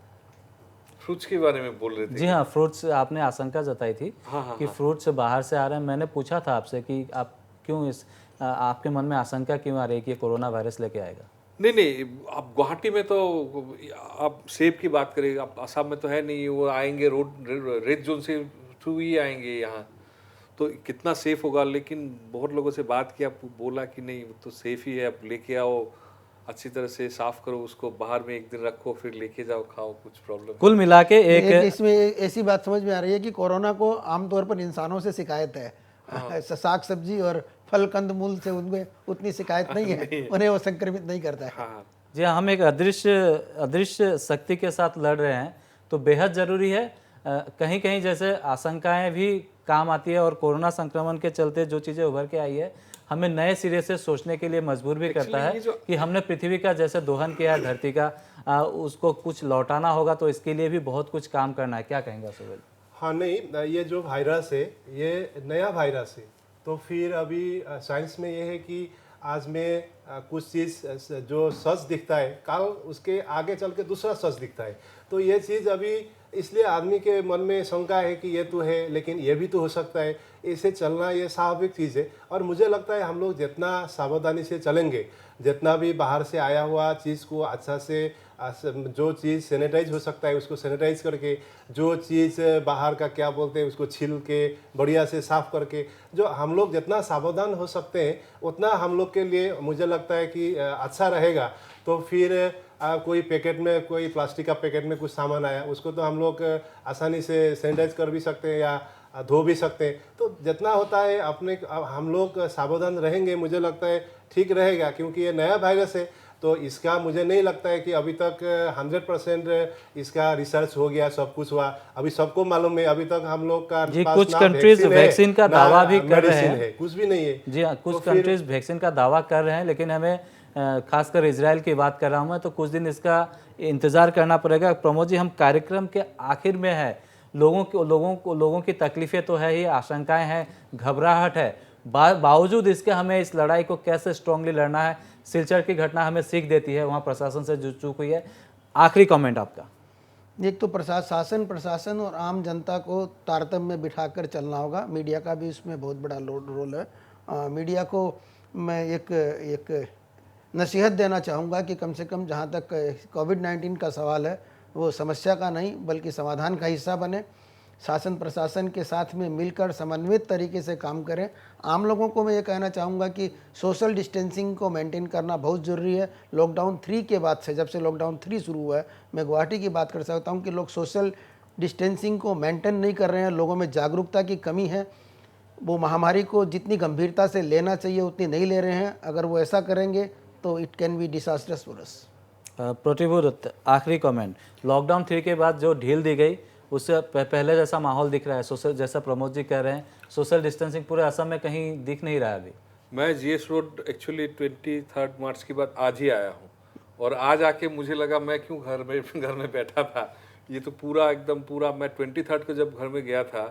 S9: फ्रूट्स के बारे में बोल रहे थे।
S1: जी हाँ, फ्रूट्स आपने आशंका जताई थी।
S9: हाँ,
S1: कि फ्रूट्स बाहर से आ रहे हैं। मैंने पूछा था आपसे कि आप क्यों आपके मन में आशंका क्यों आ रही है कि कोरोना वायरस लेके आएगा?
S9: नहीं, आप गुवाहाटी में तो आप सेब की बात करें, आप असम में तो है नहीं, वो आएंगे रेड जोन से थ्रू ही आएंगे यहाँ, तो कितना सेफ होगा, लेकिन बहुत लोगों से बात किया, बोला कि नहीं वो तो सेफ ही है, अब लेके आओ, अच्छी तरह से साफ करो उसको, बाहर में एक दिन रखो, फिर लेके जाओ, खाओ, कुछ प्रॉब्लम।
S1: कुल मिला के
S8: एक इसमें ऐसी बात समझ में आ रही है कि कोरोना को आमतौर पर इंसानों से शिकायत है, साग सब्जी और फल कंद मूल से उनमें उतनी शिकायत नहीं है, उन्हें वो संक्रमित नहीं करता है।
S1: जी हाँ, हम एक अदृश्य शक्ति के साथ लड़ रहे हैं, तो बेहद ज़रूरी है। कहीं कहीं जैसे आशंकाएं भी काम आती है, और कोरोना संक्रमण के चलते जो चीज़ें उभर के आई है, हमें नए सिरे से सोचने के लिए मजबूर भी करता है कि हमने पृथ्वी का जैसे दोहन किया धरती का, उसको कुछ लौटाना होगा, तो इसके लिए भी बहुत कुछ काम करना है। क्या कहेंगे सुबेल?
S7: हाँ, नहीं, ये जो वायरस है ये नया वायरस है, तो फिर अभी साइंस में ये है कि आज में कुछ चीज़ जो सच दिखता है, कल उसके आगे चल के दूसरा सच दिखता है। तो ये चीज़ अभी इसलिए आदमी के मन में शंका है कि ये तो है, लेकिन ये भी तो हो सकता है, इसे चलना ये स्वाभाविक चीज़ है। और मुझे लगता है हम लोग जितना सावधानी से चलेंगे, जितना भी बाहर से आया हुआ चीज़ को अच्छा से, जो चीज़ सैनिटाइज हो सकता है उसको सैनिटाइज करके, जो चीज़ बाहर का क्या बोलते हैं उसको छील के बढ़िया से साफ़ करके, जो हम लोग जितना सावधान हो सकते हैं उतना हम लोग के लिए मुझे लगता है कि अच्छा रहेगा। तो फिर कोई पैकेट में, कोई प्लास्टिक का पैकेट में कुछ सामान आया, उसको तो हम लोग आसानी से सैनिटाइज कर भी सकते हैं या धो भी सकते हैं। तो जितना होता है अपने हम लोग सावधान रहेंगे, मुझे लगता है ठीक रहेगा, क्योंकि ये नया वायरस है। तो इसका मुझे नहीं लगता है कि अभी तक 100% इसका रिसर्च हो गया, सब कुछ हुआ। अभी सबको मालूम है, अभी तक हम लोग का
S1: जी कुछ कंट्रीज वैक्सीन का दावा भी कर रहे हैं,
S7: कुछ भी नहीं है।
S1: जी हाँ, कुछ कंट्रीज वैक्सीन का दावा कर रहे हैं, लेकिन हमें खासकर इजराइल की बात कर रहा हूँ मैं, तो कुछ दिन इसका इंतज़ार करना पड़ेगा। प्रमोद जी, हम कार्यक्रम के आखिर में है, लोगों की तकलीफें तो है ही, आशंकाएं हैं, घबराहट है, बावजूद इसके हमें इस लड़ाई को कैसे स्ट्रांगली लड़ना है। सिलचर की घटना हमें सीख देती है, वहाँ प्रशासन से जो चूक हुई है। आखिरी कमेंट आपका।
S8: एक तो प्रशासन और आम जनता को तारतम्य में बिठाकर चलना होगा। मीडिया का भी इसमें बहुत बड़ा रोल है। मीडिया को मैं एक नसीहत देना चाहूँगा कि कम से कम जहाँ तक कोविड-19 का सवाल है, वो समस्या का नहीं बल्कि समाधान का हिस्सा बने। शासन प्रशासन के साथ में मिलकर समन्वित तरीके से काम करें। आम लोगों को मैं ये कहना चाहूँगा कि सोशल डिस्टेंसिंग को मेंटेन करना बहुत ज़रूरी है। लॉकडाउन 3 के बाद से, जब से लॉकडाउन 3 शुरू हुआ है, मैं गुवाहाटी की बात कर सकता हूँ कि लोग सोशल डिस्टेंसिंग को मेंटेन नहीं कर रहे हैं। लोगों में जागरूकता की कमी है, वो महामारी को जितनी गंभीरता से लेना चाहिए उतनी नहीं ले रहे हैं। अगर वो ऐसा करेंगे तो it can be disasters for us.
S1: Pratibha Dutt, आखिरी कमेंट। लॉकडाउन 3 के बाद जो ढील दी गई, उससे पहले जैसा माहौल दिख रहा है, सोशल, जैसा प्रमोद जी कह रहे हैं, सोशल डिस्टेंसिंग पूरे असम में कहीं दिख नहीं रहा है अभी।
S9: मैं GS रोड एक्चुअली 23 मार्च के बाद आज ही आया हूँ, और आज आके मुझे लगा मैं क्यों घर में बैठा था। ये तो पूरा एकदम पूरा, मैं 23 को जब घर में गया था,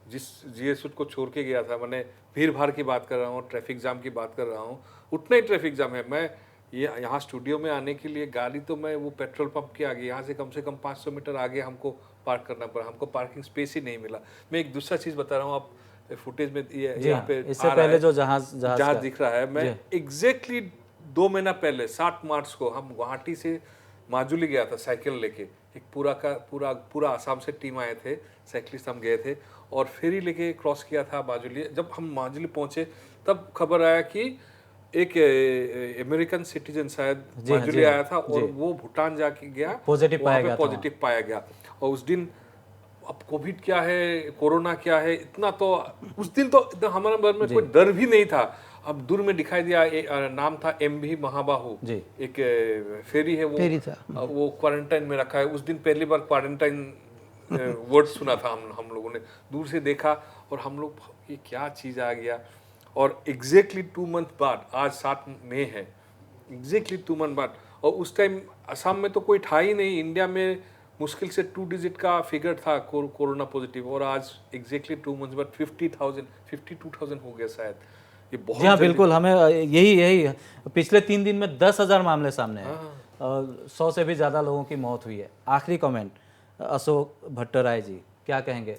S9: जिस GS रोड को छोड़ के गया था, मैंने भीड़ भाड़ की बात कर रहा हूँ, ट्रैफिक जाम की बात कर रहा हूँ, उतना ही ट्रैफिक जाम है। मैं यहाँ स्टूडियो में आने के लिए गाड़ी तो मैं वो पेट्रोल पंप के आगे, यहाँ से कम 500 मीटर आगे हमको पार्क करना पड़ा, हमको पार्किंग स्पेस ही नहीं मिला। मैं एक दूसरा चीज़ बता रहा हूँ, आप फुटेज में यहाँ पे
S1: इससे पहले जो जहाज
S9: दिख रहा है, मैं एग्जैक्टली 2 महीना पहले 7 मार्च को हम गुवाहाटी से माजुली गया था साइकिल लेके। एक पूरा आसाम से टीम आए थे, साइकिलिस्ट हम गए थे, और फेरी लेके क्रॉस किया था माजुली। जब हम माजुली पहुंचे तब खबर आया कि एक अमेरिकन सिटीजन शायद माजुली आया था, और वो भूटान जाके गया,
S1: पॉजिटिव
S9: पाया गया। और उस दिन, अब कोविड क्या है, कोरोना क्या है, इतना तो उस दिन तो हमारे मन में कोई डर भी नहीं था। अब दूर में दिखाई दिया, नाम था MV महाबाहु, एक फेरी है, वो क्वारंटाइन में रखा है। उस दिन पहली बार क्वारंटाइन वर्ड सुना था हम लोगों ने, दूर से देखा, और हम लोग ये क्या चीज़ आ गया। और एग्जैक्टली 2 मंथ बाद, आज 7 मई है, एग्जैक्टली 2 मंथ बाद, और उस टाइम असम में तो कोई था ही नहीं। इंडिया में मुश्किल से 2 डिजिट का फिगर था कोरोना पॉजिटिव, और आज एग्जैक्टली 2 मंथ बाद 52,000 हो गया शायद। ये बहुत,
S1: जी हाँ बिल्कुल, हमें यही पिछले 3 दिन में 10,000 मामले सामने हैं, 100 से भी ज़्यादा लोगों की मौत हुई है। आखिरी कमेंट अशोक भट्टराय जी, क्या कहेंगे?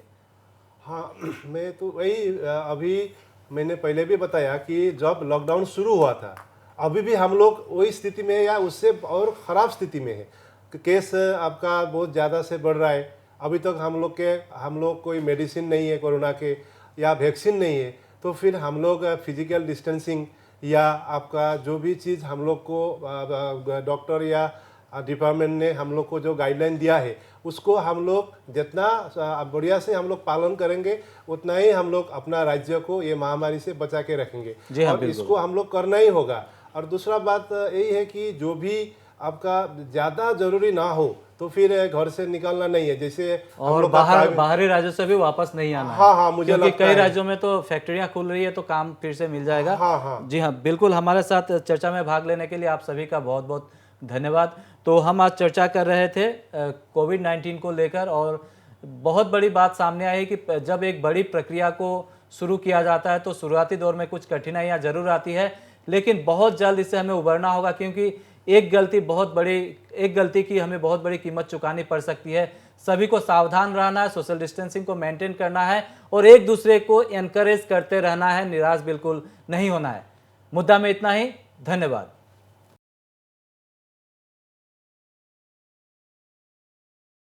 S7: हाँ, मैं तो वही, अभी मैंने पहले भी बताया कि जब लॉकडाउन शुरू हुआ था, अभी भी हम लोग वही स्थिति में है या उससे और ख़राब स्थिति में है। केस आपका बहुत ज़्यादा से बढ़ रहा है। अभी तक हम लोग कोई मेडिसिन नहीं है कोरोना के, या वैक्सीन नहीं है, तो फिर हम लोग फिजिकल डिस्टेंसिंग या आपका जो भी चीज़ हम लोग को डॉक्टर या डिपार्टमेंट ने हम लोग को जो गाइडलाइन दिया है उसको हम लोग जितना बढ़िया से हम लोग पालन करेंगे उतना ही हम लोग अपना राज्य को ये महामारी से बचा के रखेंगे।
S1: जी हाँ,
S7: और
S1: बिल्कुल।
S7: इसको हम लोग करना ही होगा। और दूसरा बात यही है कि जो भी आपका ज़्यादा जरूरी ना हो तो फिर घर से निकलना नहीं है। जैसे हम
S1: और
S7: लोग का
S1: बाहरी राज्यों से भी वापस नहीं आना है।
S7: हाँ, मुझे
S1: क्योंकि
S7: लगता
S1: कई
S7: है।
S1: राज्यों में तो फैक्ट्रियां खुल रही है तो काम फिर से मिल जाएगा।
S7: हाँ।
S1: जी हाँ, बिल्कुल। हमारे साथ चर्चा में भाग लेने के लिए आप सभी का बहुत बहुत धन्यवाद। तो हम आज चर्चा कर रहे थे कोविड-19 को लेकर, और बहुत बड़ी बात सामने आई कि जब एक बड़ी प्रक्रिया को शुरू किया जाता है तो शुरुआती दौर में कुछ कठिनाइयाँ जरूर आती है, लेकिन बहुत जल्द इससे हमें उबरना होगा, क्योंकि एक गलती की हमें बहुत बड़ी कीमत चुकानी पड़ सकती है। सभी को सावधान रहना है, सोशल डिस्टेंसिंग को मेंटेन करना है और एक दूसरे को एनकरेज करते रहना है, निराश बिल्कुल नहीं होना है। मुद्दा में इतना ही। धन्यवाद।